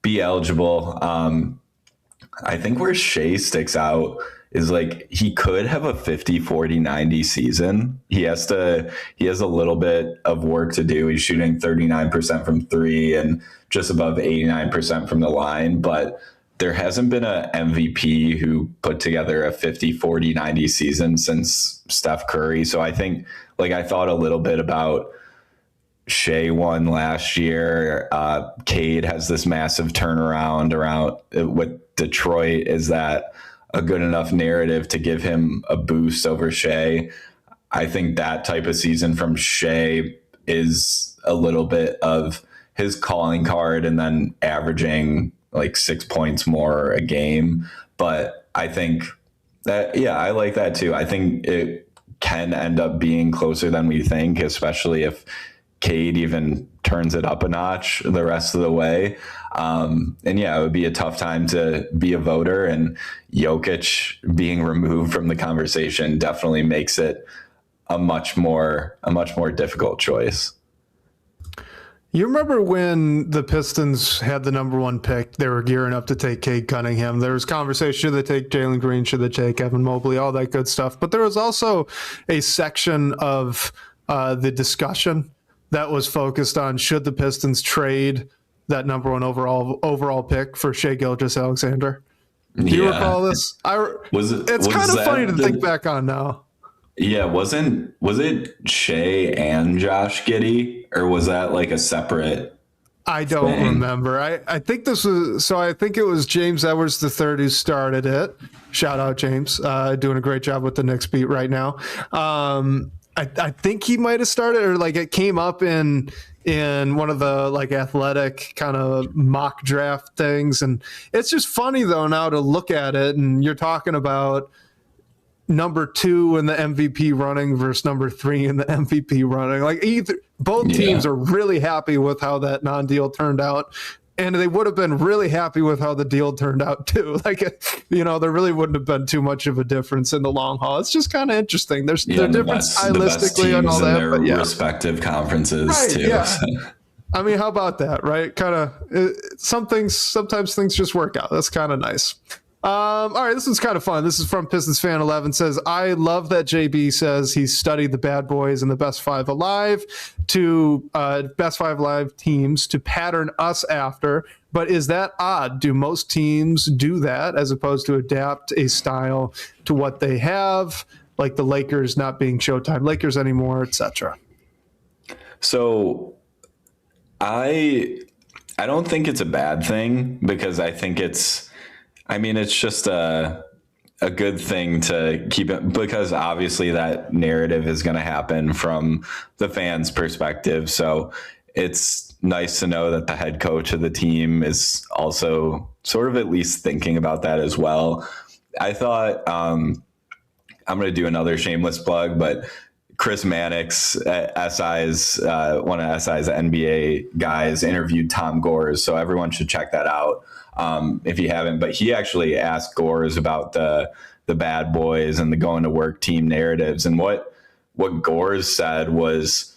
be eligible. I think where Shea sticks out is he could have a 50-40-90 season. He has a little bit of work to do. He's shooting 39% from 3 and just above 89% from the line, but there hasn't been a MVP who put together a 50-40-90 season since Steph Curry. So I think I thought a little bit about Shea won last year. Cade has this massive turnaround around with Detroit. Is that a good enough narrative to give him a boost over Shea? I think that type of season from Shea is a little bit of his calling card and then averaging 6 points more a game. But I think that, I like that too. I think it can end up being closer than we think, especially if Cade even turns it up a notch the rest of the way. It would be a tough time to be a voter, and Jokic being removed from the conversation definitely makes it a much more difficult choice. You remember when the Pistons had the number 1 pick, they were gearing up to take Cade Cunningham. There was conversation, should they take Jalen Green, should they take Evan Mobley, all that good stuff. But there was also a section of the discussion that was focused on should the Pistons trade that number 1 overall pick for Shai Gilgeous-Alexander. Do you recall this? It's kind of funny to think back on now. Yeah, was it Shea and Josh Giddey, or was that a separate? I don't remember. I think this was, so I think it was James Edwards III who started it. Shout out James, doing a great job with the Knicks beat right now. I think he might have started, or it came up in one of the athletic kind of mock draft things. And it's just funny though now to look at it, and you're talking about number 2 in the MVP running versus number 3 in the MVP running. Both teams are really happy with how that non-deal turned out, and they would have been really happy with how the deal turned out too. There really wouldn't have been too much of a difference in the long haul. It's just kind of interesting. They're different stylistically and all that, their respective conferences right, too. Yeah. How about that, right? Sometimes things just work out. That's kind of nice. All right, this one's kind of fun. This is from Pistons fan 11. Says, I love that JB says he's studied the bad boys and the best five alive teams to pattern us after. But is that odd? Do most teams do that as opposed to adapt a style to what they have, like the Lakers not being Showtime Lakers anymore, etc.? So I don't think it's a bad thing, because I think it's just a good thing to keep it, because obviously that narrative is going to happen from the fans' perspective. So it's nice to know that the head coach of the team is also sort of at least thinking about that as well. I thought, I'm going to do another shameless plug, but Chris Mannix, SI's one of SI's NBA guys, interviewed Tom Gores, so everyone should check that out if you haven't. But he actually asked Gores about the bad boys and the going to work team narratives, and what Gores said was,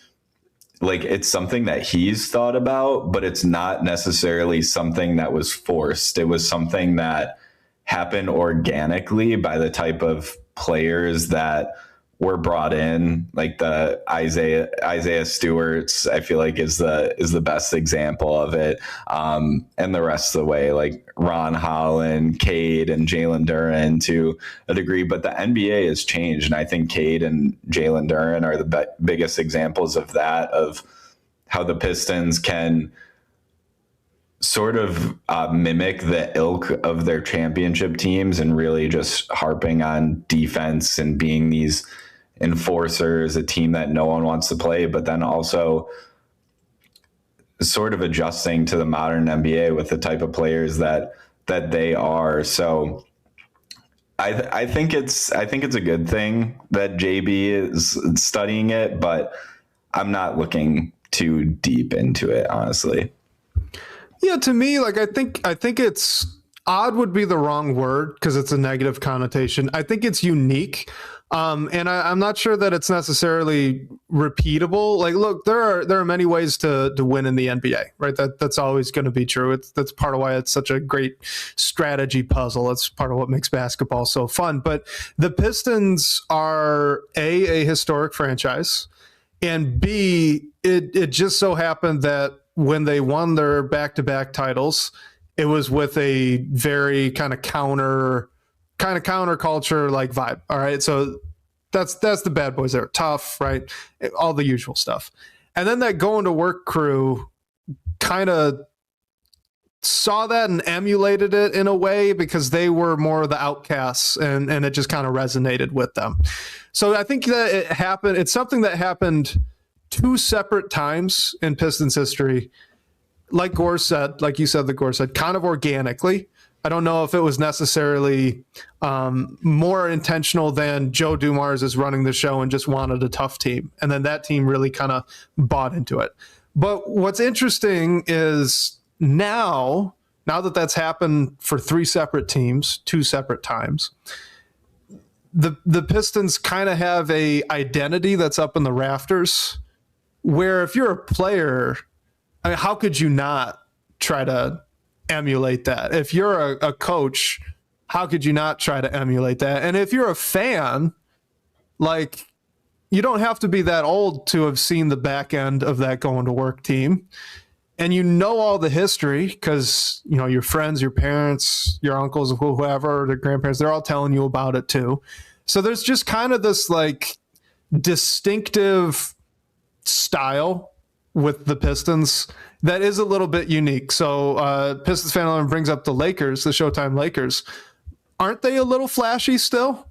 like, it's something that he's thought about, but it's not necessarily something that was forced. It was something that happened organically by the type of players that were brought in, like the Isaiah Stewart's, I feel like is the best example of it. And the rest of the way, like Ron Holland, Cade, and Jalen Duren to a degree. But the NBA has changed, and I think Cade and Jalen Duren are the biggest examples of that, of how the Pistons can sort of mimic the ilk of their championship teams and really just harping on defense and being these enforcers, a team that no one wants to play, but then also sort of adjusting to the modern NBA with the type of players that they are. So I think it's a good thing that JB is studying it, but I'm not looking too deep into it, honestly. Yeah, to me, like, I think it's odd would be the wrong word because it's a negative connotation. I think it's unique. And I'm not sure that it's necessarily repeatable. Like, look, there are many ways to win in the NBA, right? That's always going to be true. That's part of why it's such a great strategy puzzle. It's part of what makes basketball so fun. But the Pistons are a historic franchise, and B, it just so happened that when they won their back-to-back titles, it was with a very kind of counterculture like vibe. All right. So that's the bad boys. They're tough, right? All the usual stuff. And then that going to work crew kind of saw that and emulated it in a way because they were more the outcasts, and it just kind of resonated with them. So I think that it happened. It's something that happened two separate times in Pistons history. Like Gores said, like you said, that Gores said, kind of organically. I don't know if it was necessarily more intentional than Joe Dumars is running the show and just wanted a tough team. And then that team really kind of bought into it. But what's interesting is now that that's happened for three separate teams, two separate times, the Pistons kind of have a identity that's up in the rafters, where if you're a player, I mean, how could you not try to emulate that? If you're a coach, how could you not try to emulate that? And if you're a fan, like, you don't have to be that old to have seen the back end of that going to work team. And you know all the history because, you know, your friends, your parents, your uncles, whoever, their grandparents, they're all telling you about it too. So there's just kind of this like distinctive style with the Pistons that is a little bit unique. So Pistons fan 11 brings up the Lakers, the Showtime Lakers. Aren't they a little flashy still?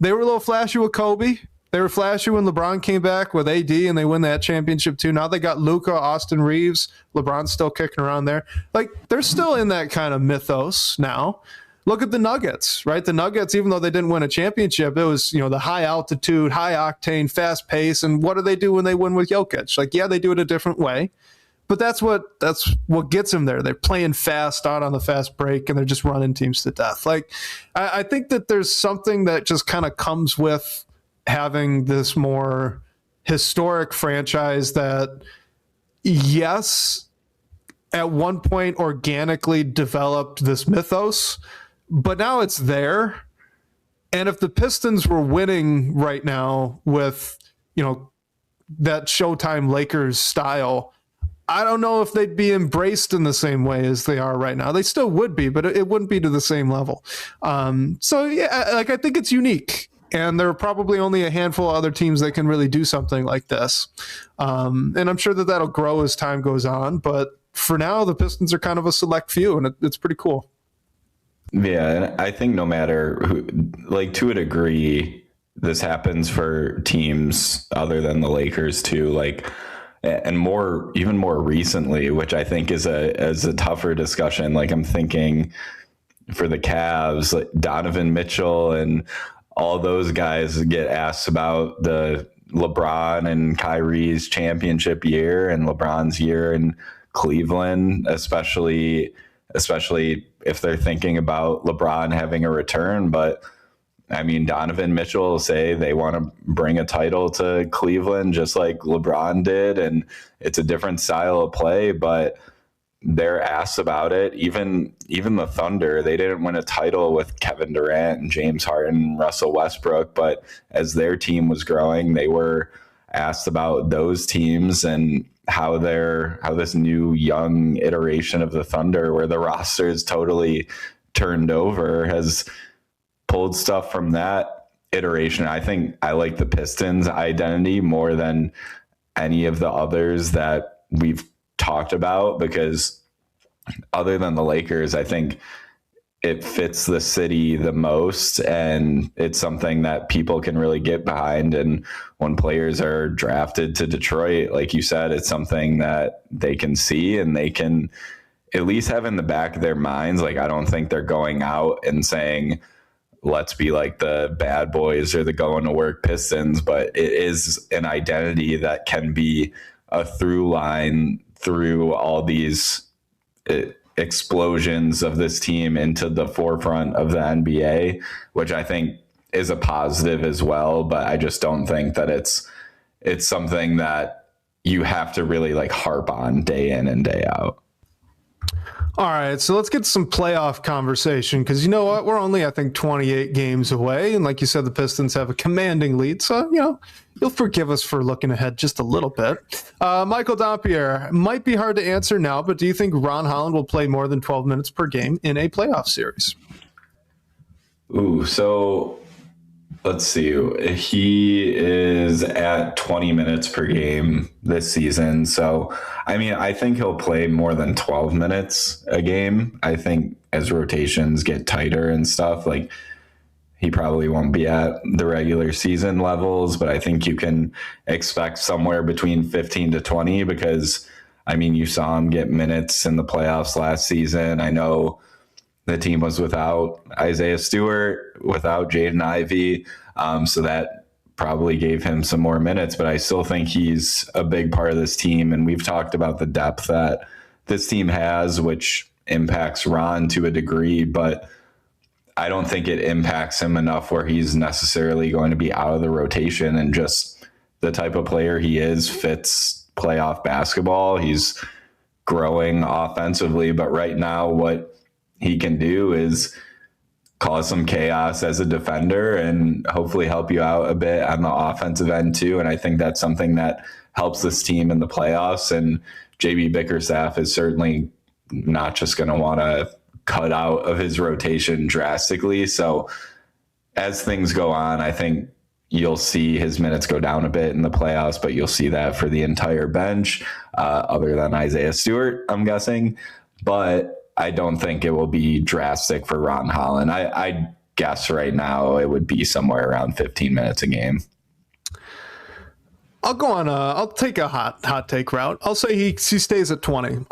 They were a little flashy with Kobe. They were flashy when LeBron came back with AD and they win that championship too. Now they got Luka, Austin Reeves. LeBron's still kicking around there. Like, they're still in that kind of mythos now. Look at the Nuggets, right? The Nuggets, even though they didn't win a championship, it was, you know, the high altitude, high octane, fast pace. And what do they do when they win with Jokic? Like, yeah, they do it a different way, but that's what gets them there. They're playing fast out on the fast break and they're just running teams to death. Like, I think that there's something that just kind of comes with having this more historic franchise that, yes, at one point organically developed this mythos, but now it's there. And if the Pistons were winning right now with, that Showtime Lakers style, I don't know if they'd be embraced in the same way as they are right now. They still would be, but it wouldn't be to the same level. So yeah, I think it's unique. And there are probably only a handful of other teams that can really do something like this. And I'm sure that that'll grow as time goes on. But for now, the Pistons are kind of a select few, and it's pretty cool. Yeah, and I think no matter who, to a degree, this happens for teams other than the Lakers too. And even more recently, which I think is a tougher discussion. I'm thinking for the Cavs, Donovan Mitchell and all those guys get asked about the LeBron and Kyrie's championship year and LeBron's year in Cleveland, especially if they're thinking about LeBron having a return. But I mean, Donovan Mitchell will say they want to bring a title to Cleveland just like LeBron did. And it's a different style of play, but they're asked about it. Even the Thunder, they didn't win a title with Kevin Durant and James Harden and Russell Westbrook, but as their team was growing, they were asked about those teams and how this new young iteration of the Thunder, where the roster is totally turned over, has pulled stuff from that iteration. I think I like the Pistons identity more than any of the others that we've talked about, because other than the Lakers, I think it fits the city the most, and it's something that people can really get behind. And when players are drafted to Detroit, like you said, it's something that they can see and they can at least have in the back of their minds. I don't think they're going out and saying, let's be like the bad boys or the going to work Pistons, but it is an identity that can be a through line through all these explosions of this team into the forefront of the NBA, which I think is a positive as well. But I just don't think that it's something that you have to really harp on day in and day out. All right, so let's get some playoff conversation, because you know what? We're only, I think, 28 games away. And like you said, the Pistons have a commanding lead. So, you'll forgive us for looking ahead just a little bit. Michael Dompierre, might be hard to answer now, but do you think Ron Holland will play more than 12 minutes per game in a playoff series? Ooh, so let's see. He is at 20 minutes per game this season. So, I mean, I think he'll play more than 12 minutes a game. I think as rotations get tighter and stuff, he probably won't be at the regular season levels, but I think you can expect somewhere between 15 to 20 because, I mean, you saw him get minutes in the playoffs last season. I know the team was without Isaiah Stewart, without Jaden Ivey, so that probably gave him some more minutes, but I still think he's a big part of this team. And we've talked about the depth that this team has, which impacts Ron to a degree, but I don't think it impacts him enough where he's necessarily going to be out of the rotation. And just the type of player he is fits playoff basketball. He's growing offensively, but right now what he can do is cause some chaos as a defender and hopefully help you out a bit on the offensive end too. And I think that's something that helps this team in the playoffs. And JB Bickerstaff is certainly not just going to want to cut out of his rotation drastically. So as things go on, I think you'll see his minutes go down a bit in the playoffs, but you'll see that for the entire bench, other than Isaiah Stewart, I'm guessing. But I don't think it will be drastic for Ron Holland. I guess right now it would be somewhere around 15 minutes a game. I'll go on. I'll take a hot take route. I'll say he stays at 20.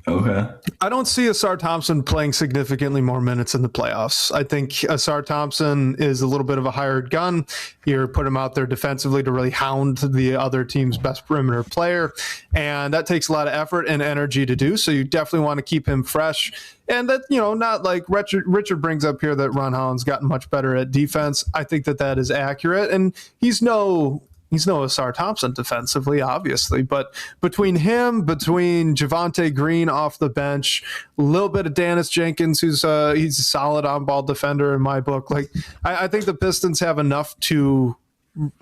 Okay. I don't see Ausar Thompson playing significantly more minutes in the playoffs. I think Ausar Thompson is a little bit of a hired gun. You put him out there defensively to really hound the other team's best perimeter player, and that takes a lot of effort and energy to do. So you definitely want to keep him fresh. And that, not like Richard brings up here that Ron Holland's gotten much better at defense. I think that is accurate, and he's no he's no Ausar Thompson defensively, obviously, but between Javonte Green off the bench, a little bit of Dennis Jenkins, he's a solid on-ball defender in my book. Like, I think the Pistons have enough to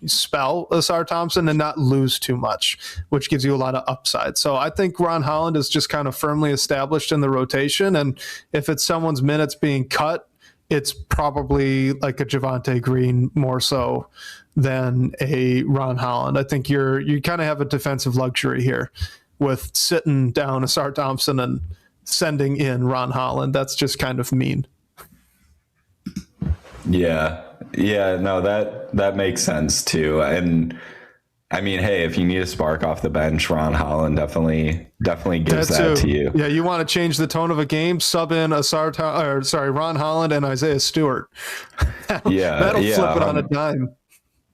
spell Ausar Thompson and not lose too much, which gives you a lot of upside. So I think Ron Holland is just kind of firmly established in the rotation, and if it's someone's minutes being cut, it's probably like a Javonte Green more so than a Ron Holland. I think you kind of have a defensive luxury here with sitting down Ausar Thompson and sending in Ron Holland. That's just kind of mean. Yeah, no, that makes sense too. And I mean, hey, if you need a spark off the bench, Ron Holland definitely gives that to you. Yeah, you want to change the tone of a game, sub in Ron Holland and Isaiah Stewart. That'll flip it on a dime.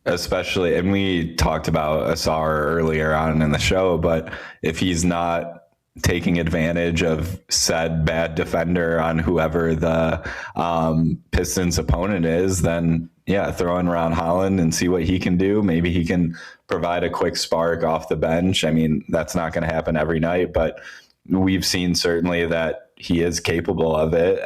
Especially, and we talked about Ausar earlier on in the show, but if he's not taking advantage of said bad defender on whoever the Pistons opponent is, then yeah, throw in Ron Holland and see what he can do. Maybe he can provide a quick spark off the bench. I mean, that's not going to happen every night, but we've seen certainly that he is capable of it.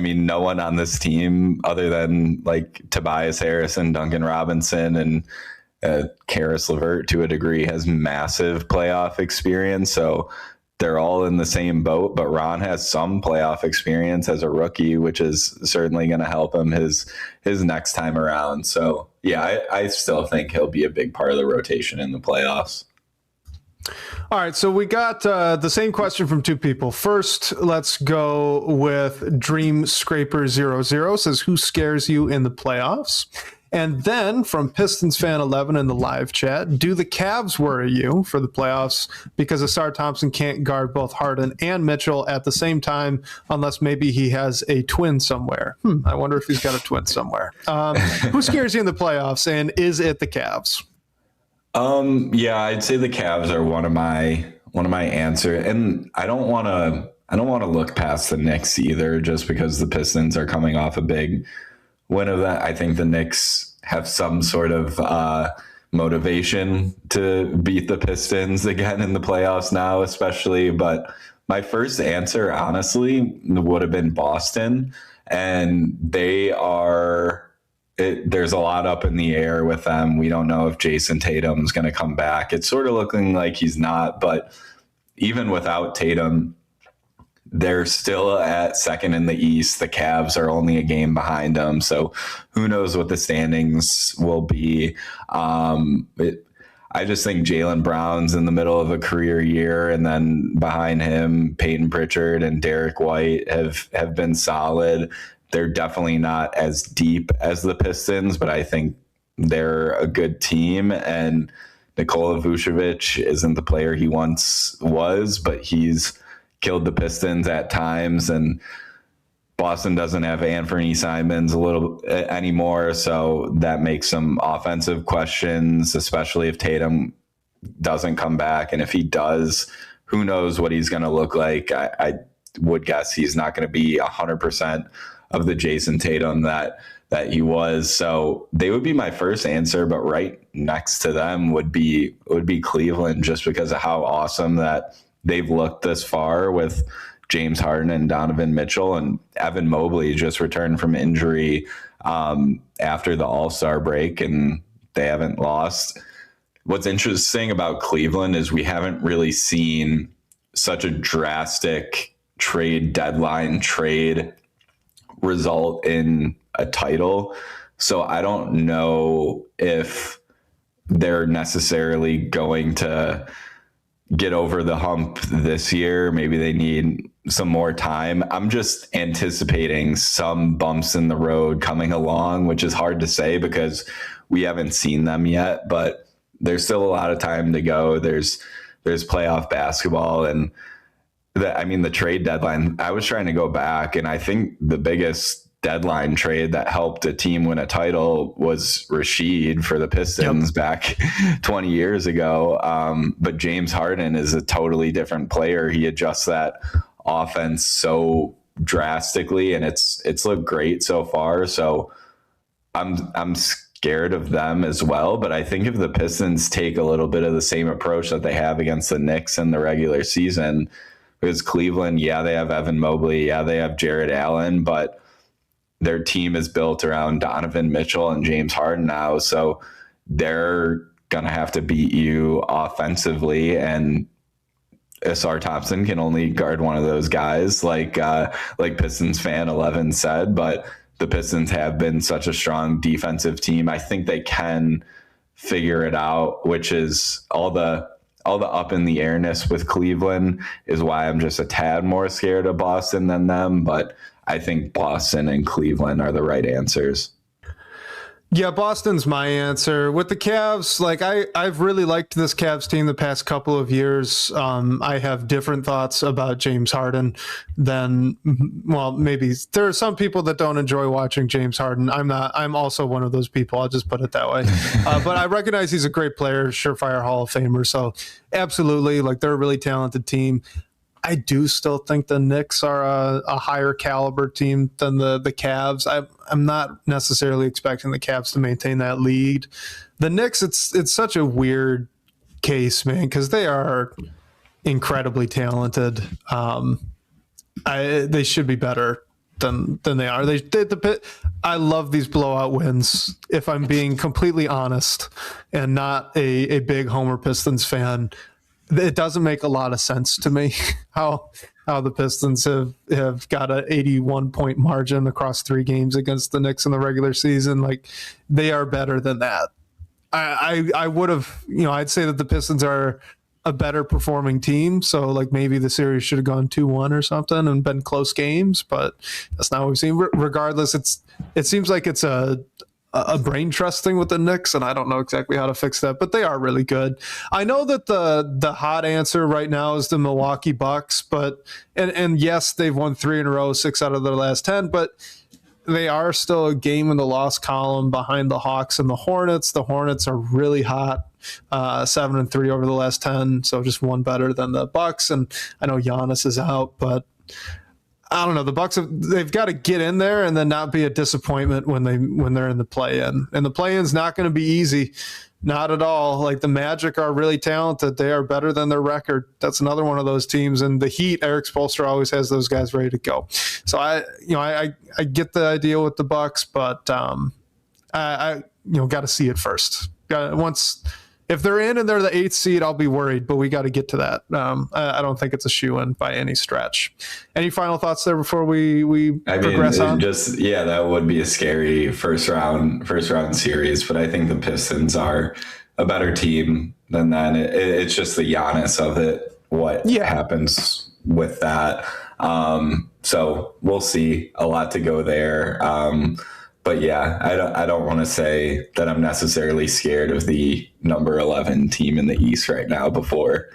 No one on this team other than like Tobias Harrison, Duncan Robinson, and Karis LeVert to a degree has massive playoff experience. So they're all in the same boat, but Ron has some playoff experience as a rookie, which is certainly going to help him his next time around. So yeah, I still think he'll be a big part of the rotation in the playoffs. All right, so we got the same question from two people. First, let's go with Dream Scraper 00 says, who scares you in the playoffs? And then from Pistons Fan 11 in the live chat, do the Cavs worry you for the playoffs because Ausar Thompson can't guard both Harden and Mitchell at the same time unless maybe he has a twin somewhere? I wonder if he's got a twin somewhere. Who scares you in the playoffs, and is it the Cavs? Yeah, I'd say the Cavs are one of my answers, and I don't want to look past the Knicks either, just because the Pistons are coming off a big win of that. I think the Knicks have some sort of motivation to beat the Pistons again in the playoffs now, especially. But my first answer, honestly, would have been Boston, and they are. There's a lot up in the air with them. We don't know if Jason Tatum's going to come back. It's sort of looking like he's not, but even without Tatum, they're still at second in the East. The Cavs are only a game behind them, so who knows what the standings will be. I just think Jaylen Brown's in the middle of a career year, and then behind him, Peyton Pritchard and Derek White have been solid. They're definitely not as deep as the Pistons, but I think they're a good team. And Nikola Vucevic isn't the player he once was, but he's killed the Pistons at times. And Boston doesn't have Anthony Simons a little anymore, so that makes some offensive questions, especially if Tatum doesn't come back. And if he does, who knows what he's going to look like. I would guess he's not going to be 100% of the Jason Tatum that he was. So they would be my first answer, but right next to them would be Cleveland, just because of how awesome that they've looked this far with James Harden and Donovan Mitchell, and Evan Mobley just returned from injury after the All-Star break, and they haven't lost. What's interesting about Cleveland is we haven't really seen such a drastic deadline trade result in a title. So I don't know if they're necessarily going to get over the hump this year. Maybe they need some more time. I'm just anticipating some bumps in the road coming along, which is hard to say because we haven't seen them yet, but there's still a lot of time to go. There's playoff basketball, and the trade deadline, I was trying to go back, and I think the biggest deadline trade that helped a team win a title was Rashid for the Pistons back 20 years ago. But James Harden is a totally different player. He adjusts that offense so drastically, and it's looked great so far. So I'm scared of them as well. But I think if the Pistons take a little bit of the same approach that they have against the Knicks in the regular season, because Cleveland, yeah, they have Evan Mobley, yeah, they have Jared Allen, but their team is built around Donovan Mitchell and James Harden now. So they're going to have to beat you offensively, and Ausar Thompson can only guard one of those guys, like Pistons fan 11 said. But the Pistons have been such a strong defensive team. I think they can figure it out, which is all the up in the airness with Cleveland is why I'm just a tad more scared of Boston than them. But I think Boston and Cleveland are the right answers. Yeah, Boston's my answer. With the Cavs, like I've really liked this Cavs team the past couple of years. I have different thoughts about James Harden than, well, maybe there are some people that don't enjoy watching James Harden. I'm also one of those people. I'll just put it that way. But I recognize he's a great player, surefire Hall of Famer. So absolutely, like they're a really talented team. I do still think the Knicks are a higher caliber team than the Cavs. I'm not necessarily expecting the Cavs to maintain that lead. The Knicks, it's such a weird case, man, because they are incredibly talented. They should be better than they are. I love these blowout wins, if I'm being completely honest, and not a big Homer Pistons fan. It doesn't make a lot of sense to me how the Pistons have got an 81-point margin across 3 games against the Knicks in the regular season. Like, they are better than that. I would have, I'd say that the Pistons are a better performing team. So like maybe the series should have gone 2-1 or something and been close games, but that's not what we've seen. Regardless, it seems like it's a brain trust thing with the Knicks, and I don't know exactly how to fix that, but they are really good. I know that the hot answer right now is the Milwaukee Bucks, but and yes, they've won 3 in a row, 6 out of their last 10, but they are still a game in the loss column behind the Hawks and the Hornets. The Hornets are really hot, 7-3 over the last 10, so just one better than the Bucks. And I know Giannis is out, but I don't know. The Bucks they've got to get in there and then not be a disappointment when they're in the play-in. And the play-in's not going to be easy, not at all. Like the Magic are really talented. They are better than their record. That's another one of those teams. And the Heat, Eric Spoelstra always has those guys ready to go. So I get the idea with the Bucks, but I got to see it first. If they're in and they're the 8th seed, I'll be worried, but we got to get to that. I don't think it's a shoo-in by any stretch. Any final thoughts there before we progress on? That would be a scary first round series, but I think the Pistons are a better team than that. It's just the Giannis of it, what happens with that. So we'll see. A lot to go there. But yeah, I don't want to say that I'm necessarily scared of the number 11 team in the East right now before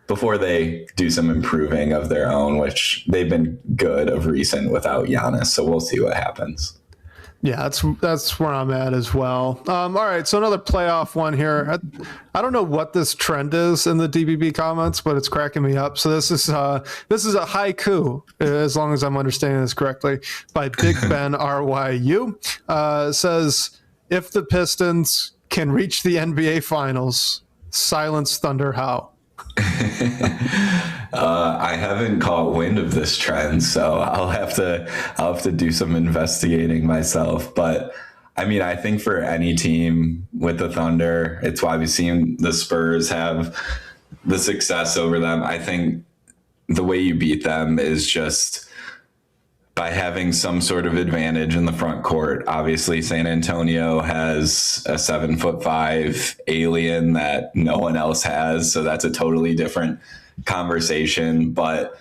they do some improving of their own, which they've been good of recent without Giannis. So we'll see what happens. Yeah, that's where I'm at as well. All right, so another playoff one here. I don't know what this trend is in the DBB comments, but it's cracking me up. So this is a haiku, as long as I'm understanding this correctly, by Big Ben RYU. Says, if the Pistons can reach the NBA Finals, silence Thunder how? I haven't caught wind of this trend, so I'll have to do some investigating myself. But I mean, I think for any team with the Thunder, it's why we've seen the Spurs have the success over them. I think the way you beat them is just by having some sort of advantage in the front court. Obviously, San Antonio has a 7'5" alien that no one else has, so that's a totally different conversation. But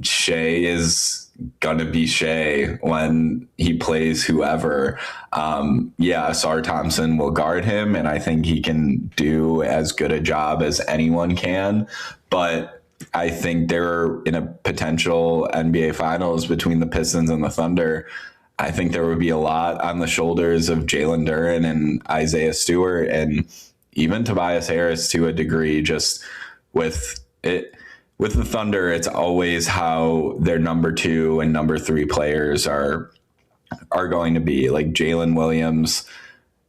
Shea is gonna be Shea when he plays whoever. Ausar Thompson will guard him, and I think he can do as good a job as anyone can. But I think they're in a potential NBA Finals between the Pistons and the Thunder. I think there would be a lot on the shoulders of Jalen Duren and Isaiah Stewart and even Tobias Harris to a degree. Just with the Thunder, it's always how their number 2 and number 3 players are going to be. Like Jalen Williams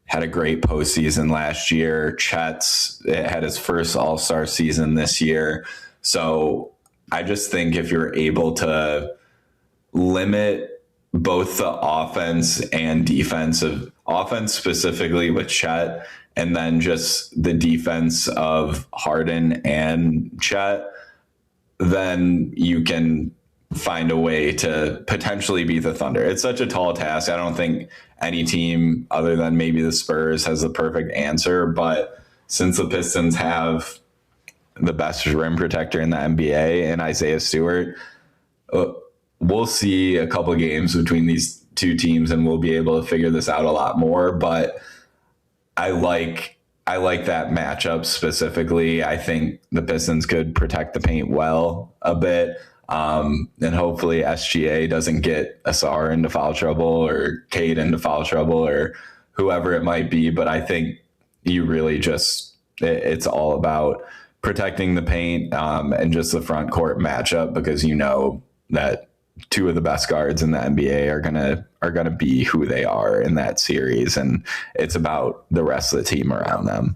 had a great postseason last year. Chet's had his first All-Star season this year. So I just think if you're able to limit both the offense and defensive offense, specifically with Chet, and then just the defense of Harden and Chet, then you can find a way to potentially beat the Thunder. It's such a tall task. I don't think any team other than maybe the Spurs has the perfect answer, but since the Pistons have the best rim protector in the NBA and Isaiah Stewart, we'll see a couple games between these two teams and we'll be able to figure this out a lot more. But I like that matchup specifically. I think the Pistons could protect the paint well a bit. And hopefully SGA doesn't get Ausar into foul trouble or Cade into foul trouble or whoever it might be. But I think you really it's all about protecting the paint and just the front court matchup, because you know that two of the best guards in the NBA are gonna be who they are in that series, and it's about the rest of the team around them.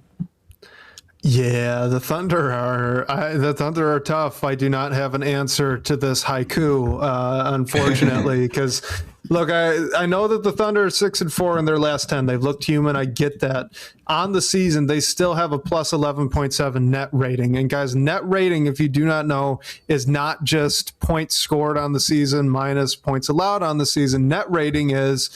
Yeah, the Thunder are tough. I do not have an answer to this haiku, unfortunately, because look, I know that the Thunder are 6-4 in their last 10. They've looked human. I get that. On the season, they still have a plus 11.7 net rating. And guys, net rating, if you do not know, is not just points scored on the season minus points allowed on the season. Net rating is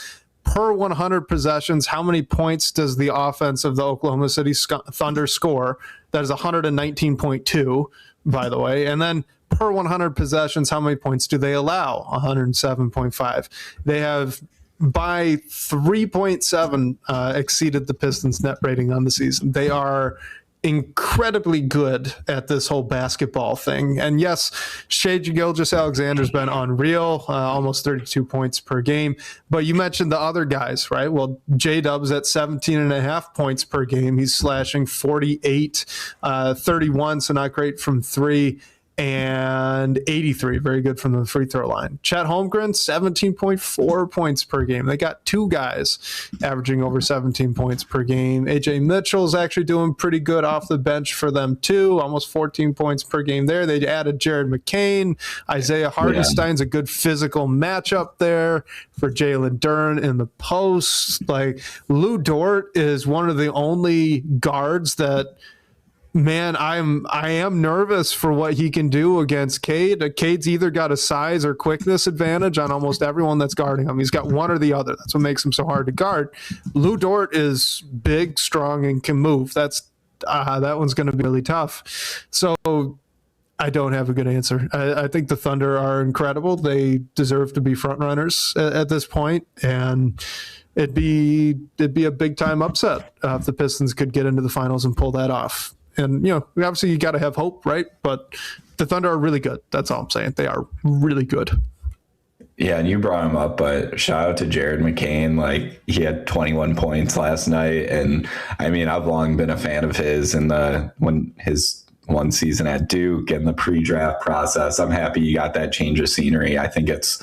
per 100 possessions, how many points does the offense of the Oklahoma City Thunder score? That is 119.2, by the way. And then per 100 possessions, how many points do they allow? 107.5. They have, by 3.7, exceeded the Pistons' net rating on the season. They are incredibly good at this whole basketball thing. And yes, Shai Gilgeous-Alexander's been unreal, almost 32 points per game. But you mentioned the other guys, right? Well, J-Dub's at 17.5 points per game. He's slashing 48, 31, so not great from three, and 83, very good from the free throw line. Chet Holmgren, 17.4 points per game. They got two guys averaging over 17 points per game. AJ Mitchell's actually doing pretty good off the bench for them too, almost 14 points per game there. They added Jared McCain. Isaiah Hartenstein's a good physical matchup there for Jalen Duren in the post. Like, Lou Dort is one of the only guards that, man, I am nervous for what he can do against Cade. Cade's either got a size or quickness advantage on almost everyone that's guarding him. He's got one or the other. That's what makes him so hard to guard. Lou Dort is big, strong, and can move. That one's going to be really tough. So I don't have a good answer. I think the Thunder are incredible. They deserve to be front runners at this point, and it'd be a big time upset if the Pistons could get into the finals and pull that off. And, you know, obviously you got to have hope, right? But the Thunder are really good. That's all I'm saying. They are really good. Yeah, and you brought him up, but shout out to Jared McCain. Like, he had 21 points last night. And, I mean, I've long been a fan of his when his one season at Duke and the pre-draft process. I'm happy you got that change of scenery. I think it's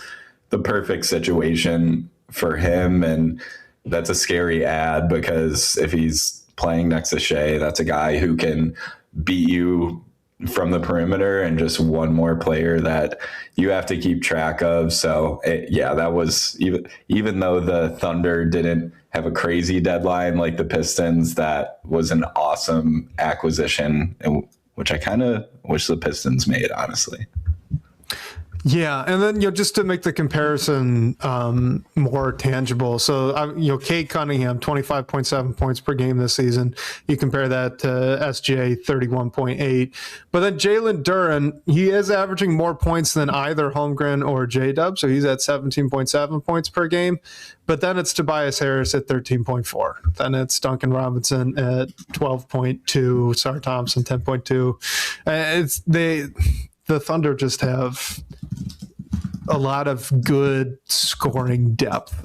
the perfect situation for him. And that's a scary ad, because if he's playing next to Shai, that's a guy who can beat you from the perimeter and just one more player that you have to keep track of. So that was, even though the Thunder didn't have a crazy deadline like the Pistons, that was an awesome acquisition, which I kind of wish the Pistons made, honestly. Yeah, and then, you know, just to make the comparison more tangible, so Cade Cunningham, 25.7 points per game this season. You compare that to SGA, 31.8. But then Jalen Duren, he is averaging more points than either Holmgren or J-Dub, so he's at 17.7 points per game. But then it's Tobias Harris at 13.4. Then it's Duncan Robinson at 12.2. Ausar Thompson, 10.2. The Thunder just have a lot of good scoring depth.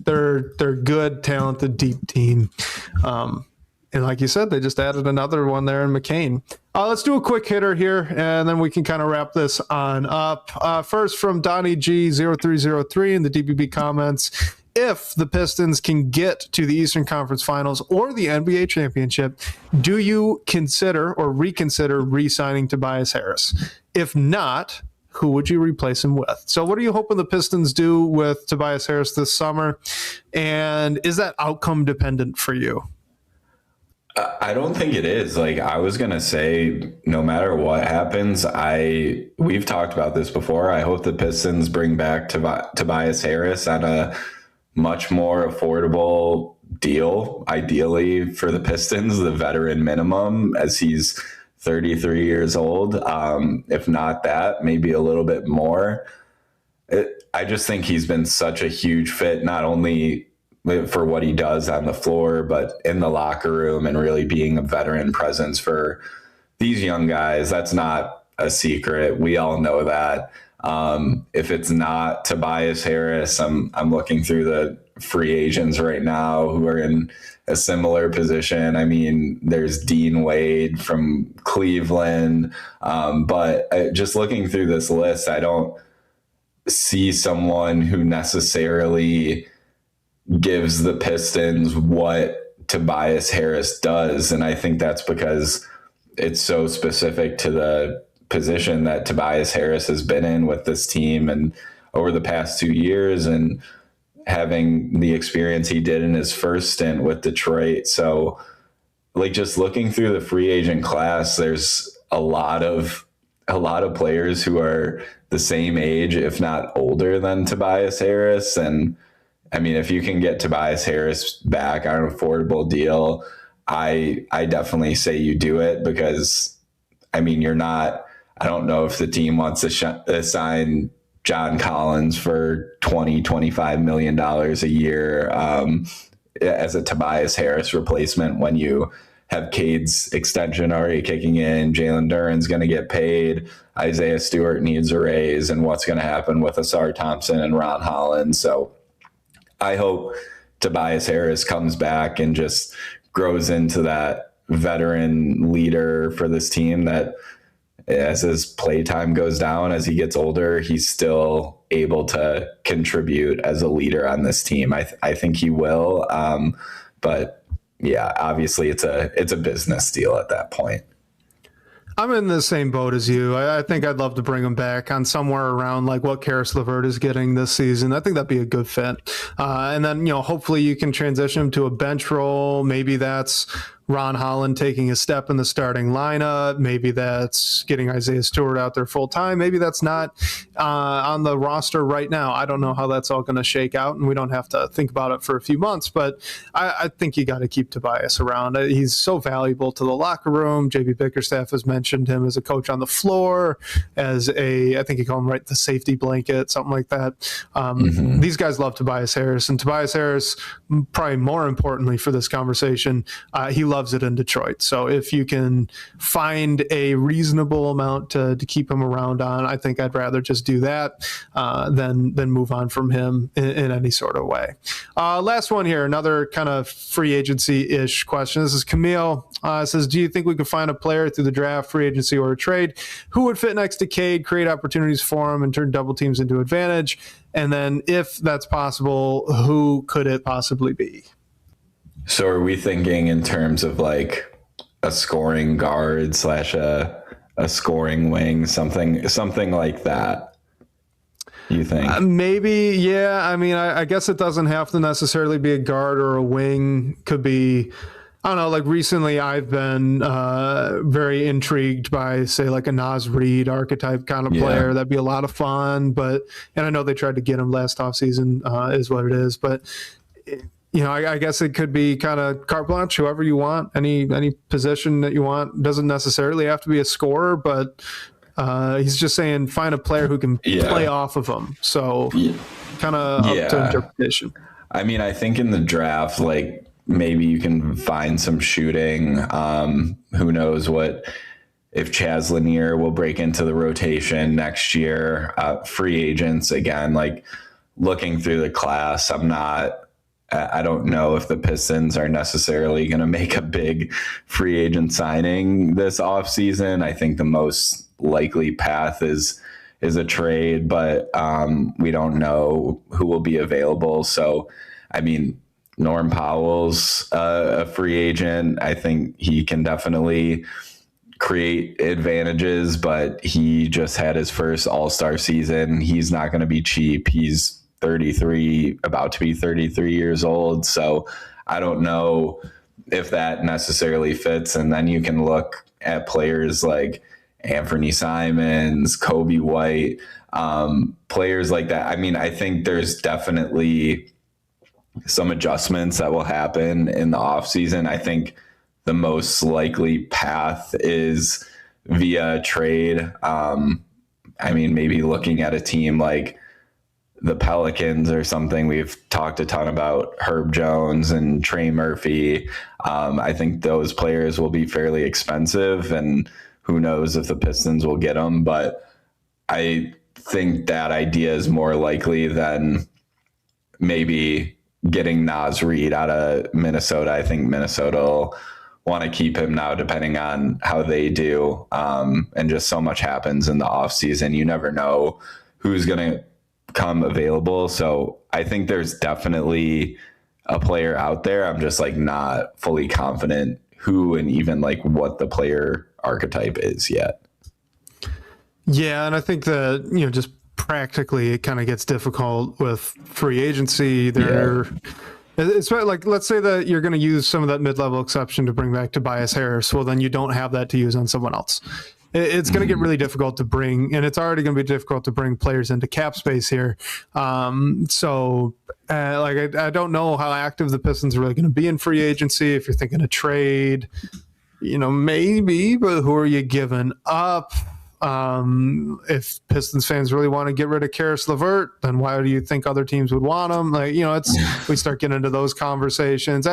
They're good, talented, deep team. And like you said, they just added another one there in McCain. Let's do a quick hitter here, and then we can kind of wrap this on up. First, from Donnie G0303 in the DBB comments. if the Pistons can get to the Eastern Conference Finals or the NBA championship, do you consider or reconsider re-signing Tobias Harris? If not, who would you replace him with? So what are you hoping the Pistons do with Tobias Harris this summer? And is that outcome dependent for you? I don't think it is. Like, I was going to say, no matter what happens, we've talked about this before. I hope the Pistons bring back Tobias Harris on a much more affordable deal, ideally for the Pistons, the veteran minimum, as he's 33 years old. If not that, maybe a little bit more. I just think he's been such a huge fit, not only for what he does on the floor, but in the locker room, and really being a veteran presence for these young guys. That's not a secret. We all know that. If it's not Tobias Harris, I'm looking through the free agents right now who are in a similar position. I mean, there's Dean Wade from Cleveland. But just looking through this list, I don't see someone who necessarily gives the Pistons what Tobias Harris does. And I think that's because it's so specific to the position that Tobias Harris has been in with this team and over the past 2 years, and having the experience he did in his first stint with Detroit. So, like, just looking through the free agent class, there's a lot of players who are the same age, if not older than Tobias Harris. And I mean, if you can get Tobias Harris back on an affordable deal, I definitely say you do it, because I mean, I don't know if the team wants to sign John Collins for $25 million a year as a Tobias Harris replacement when you have Cade's extension already kicking in. Jalen Duren's going to get paid. Isaiah Stewart needs a raise, and what's going to happen with Ausar Thompson and Ron Holland. So I hope Tobias Harris comes back and just grows into that veteran leader for this team, that as his play time goes down, as he gets older, he's still able to contribute as a leader on this team. I think he will. But yeah, obviously it's a business deal at that point. I'm in the same boat as you. I think I'd love to bring him back on somewhere around like what Karis LeVert is getting this season. I think that'd be a good fit. And then, hopefully you can transition him to a bench role. Maybe that's Ron Holland taking a step in the starting lineup. Maybe that's getting Isaiah Stewart out there full time. Maybe that's not on the roster right now. I don't know how that's all going to shake out, and we don't have to think about it for a few months. But I think you got to keep Tobias around. He's so valuable to the locker room. JB Bickerstaff has mentioned him as a coach on the floor, as I think you call him the safety blanket, something like that. These guys love Tobias Harris, and Tobias Harris, probably more importantly for this conversation, he loves it in Detroit. So if you can find a reasonable amount to keep him around on, I think I'd rather just do that than move on from him in any sort of way. Last one here, another kind of free agency-ish question. This is Camille. Says, do you think we could find a player through the draft, free agency, or a trade who would fit next to Cade, create opportunities for him, and turn double teams into advantage? And then if that's possible, who could it possibly be? So are we thinking in terms of like a scoring guard / a scoring wing, something like that? You think? Maybe, yeah. I mean, I guess it doesn't have to necessarily be a guard or a wing. Could be, I don't know, like recently I've been very intrigued by, say, like a Naz Reid archetype kind of player. That'd be a lot of fun. And I know they tried to get him last offseason, is what it is. But I guess it could be kind of carte blanche, whoever you want, any position that you want. Doesn't necessarily have to be a scorer, but he's just saying find a player who can play off of him. So kind of up to interpretation. I mean, I think in the draft, like maybe you can find some shooting. Who knows if Chaz Lanier will break into the rotation next year. Free agents, again, like looking through the class, I don't know if the Pistons are necessarily going to make a big free agent signing this offseason. I think the most likely path is is a trade, but we don't know who will be available. So, I mean, Norm Powell's a free agent. I think he can definitely create advantages, but he just had his first All-Star season. He's not going to be cheap. He's 33, about to be 33 years old. So I don't know if that necessarily fits. And then you can look at players like Anthony Simons, Kobe White, players like that. I mean, I think there's definitely some adjustments that will happen in the offseason. I think the most likely path is via trade. I mean, maybe looking at a team like the Pelicans or something. We've talked a ton about Herb Jones and Trey Murphy. I think those players will be fairly expensive, and who knows if the Pistons will get them. But I think that idea is more likely than maybe getting Naz Reid out of Minnesota. I think Minnesota will want to keep him now, depending on how they do. And just so much happens in the offseason. You never know who's going to come available. So I think there's definitely a player out there. I'm just like not fully confident who and even like what the player archetype is yet. Yeah, and I think that, just practically it kind of gets difficult with free agency. It's like, let's say that you're going to use some of that mid-level exception to bring back Tobias Harris. Well, then you don't have that to use on someone else. It's going to get really difficult to bring, and it's already going to be difficult to bring players into cap space here. I don't know how active the Pistons are really going to be in free agency. If you're thinking of trade, maybe, but who are you giving up? If Pistons fans really want to get rid of Karis LeVert, then why do you think other teams would want him? We start getting into those conversations.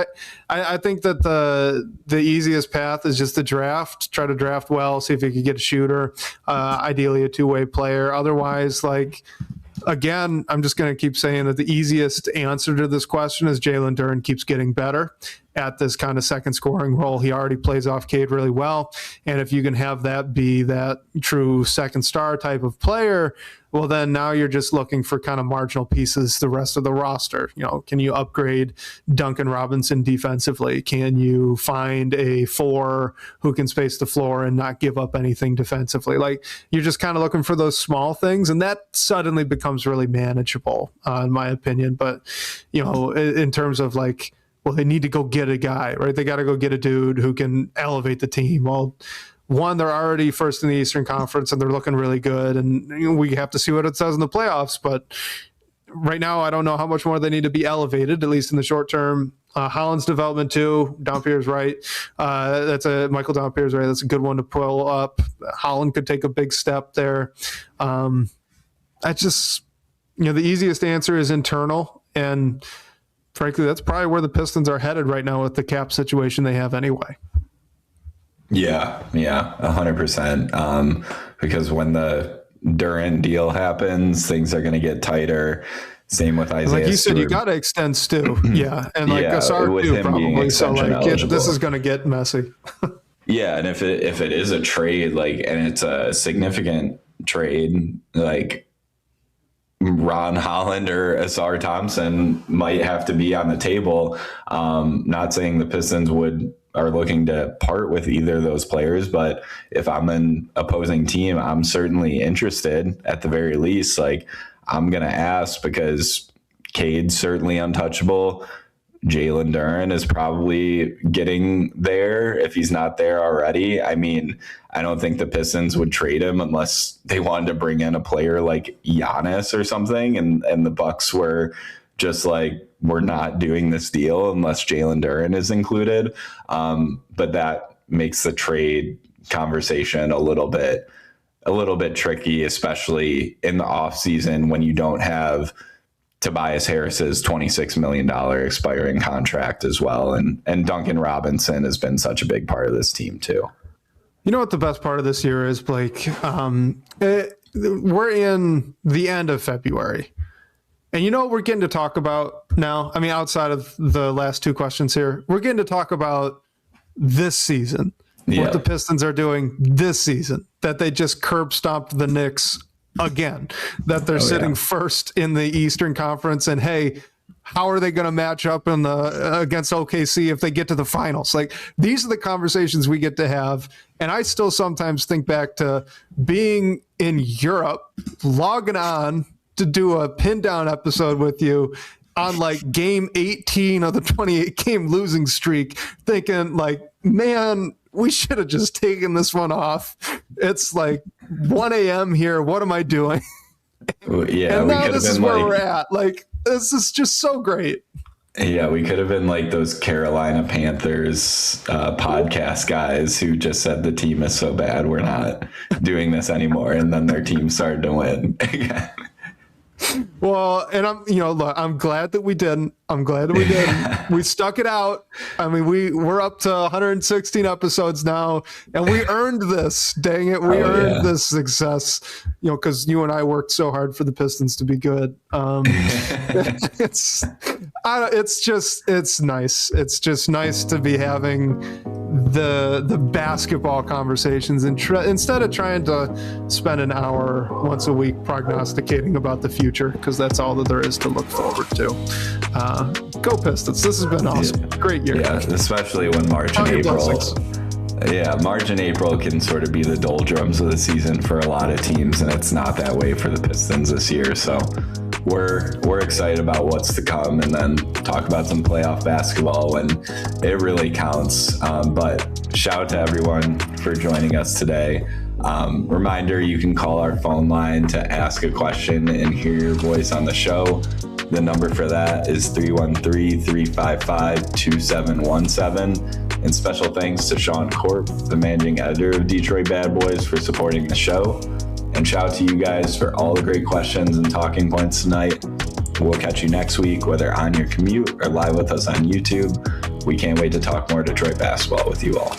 I think that the easiest path is just to try to draft well, see if you could get a shooter, ideally a two-way player. Otherwise, again, I'm just going to keep saying that the easiest answer to this question is Jalen Duren keeps getting better at this kind of second scoring role. He already plays off Cade really well. And if you can have that be that true second star type of player, well, then now you're just looking for kind of marginal pieces the rest of the roster. Can you upgrade Duncan Robinson defensively? Can you find a 4 who can space the floor and not give up anything defensively? You're just kind of looking for those small things, and that suddenly becomes really manageable, in my opinion. But, in terms of they need to go get a guy, right? They got to go get a dude who can elevate the team. Well, one, they're already first in the Eastern Conference and they're looking really good, and we have to see what it says in the playoffs. But right now, I don't know how much more they need to be elevated, at least in the short term. Holland's development too. Dompier's right. Michael Dompier's right. That's a good one to pull up. Holland could take a big step there. The easiest answer is internal, and frankly, that's probably where the Pistons are headed right now with the cap situation they have anyway. Yeah, 100%. Because when the Duren deal happens, things are going to get tighter. Same with Isaiah Like you said, Stewart. You got to extend Stu. Yeah, and Ausar too, probably. So this is going to get messy. Yeah, and if it is a trade, and it's a significant trade, Ron Holland or Ausar Thompson might have to be on the table. Not saying the Pistons are looking to part with either of those players, but if I'm an opposing team, I'm certainly interested at the very least. I'm going to ask, because Cade's certainly untouchable. Jalen Duren is probably getting there if he's not there already. I mean, I don't think the Pistons would trade him unless they wanted to bring in a player like Giannis or something. And the Bucks were just we're not doing this deal unless Jalen Duren is included. But that makes the trade conversation a little bit tricky, especially in the offseason when you don't have Tobias Harris's $26 million expiring contract as well. And Duncan Robinson has been such a big part of this team too. You know what the best part of this year is, Blake? We're in the end of February. And you know what we're getting to talk about now? I mean, outside of the last two questions here, we're getting to talk about this season. What the Pistons are doing this season, that they just curb stomped the Knicks again, that they're sitting first in the Eastern Conference, and hey, how are they going to match up in the against OKC if they get to the finals? Like, these are the conversations we get to have. And I still sometimes think back to being in Europe, logging on to do a Pindown episode with you on like game 18 of the 28 game losing streak, thinking like, man, we should have just taken this one off. It's like 1 a.m. here. What am I doing? Yeah, and now this is where we're at. Like, this is just so great. Yeah, we could have been like those Carolina Panthers podcast guys who just said the team is so bad, we're not doing this anymore. And then their team started to win again. Well, and I'm glad that we didn't. I'm glad that we didn't. We stuck it out. I mean, we're up to 116 episodes now, and we earned this. Dang it, we earned this success. Because you and I worked so hard for the Pistons to be good. It's nice. It's just nice to be having the basketball conversations and instead of trying to spend an hour once a week prognosticating about the future, because that's all that there is to look forward to. Go Pistons. This has been awesome. Yeah. Great year. Yeah, especially when March and April. Yeah, March and April can sort of be the doldrums of the season for a lot of teams, and it's not that way for the Pistons this year. So we're excited about what's to come, and then talk about some playoff basketball when it really counts. But shout out to everyone for joining us today. Reminder, you can call our phone line to ask a question and hear your voice on the show. The number for that is 313-355-2717. And special thanks to Sean Corp, the managing editor of Detroit Bad Boys, for supporting the show. And shout out to you guys for all the great questions and talking points tonight. We'll catch you next week, whether on your commute or live with us on YouTube. We can't wait to talk more Detroit basketball with you all.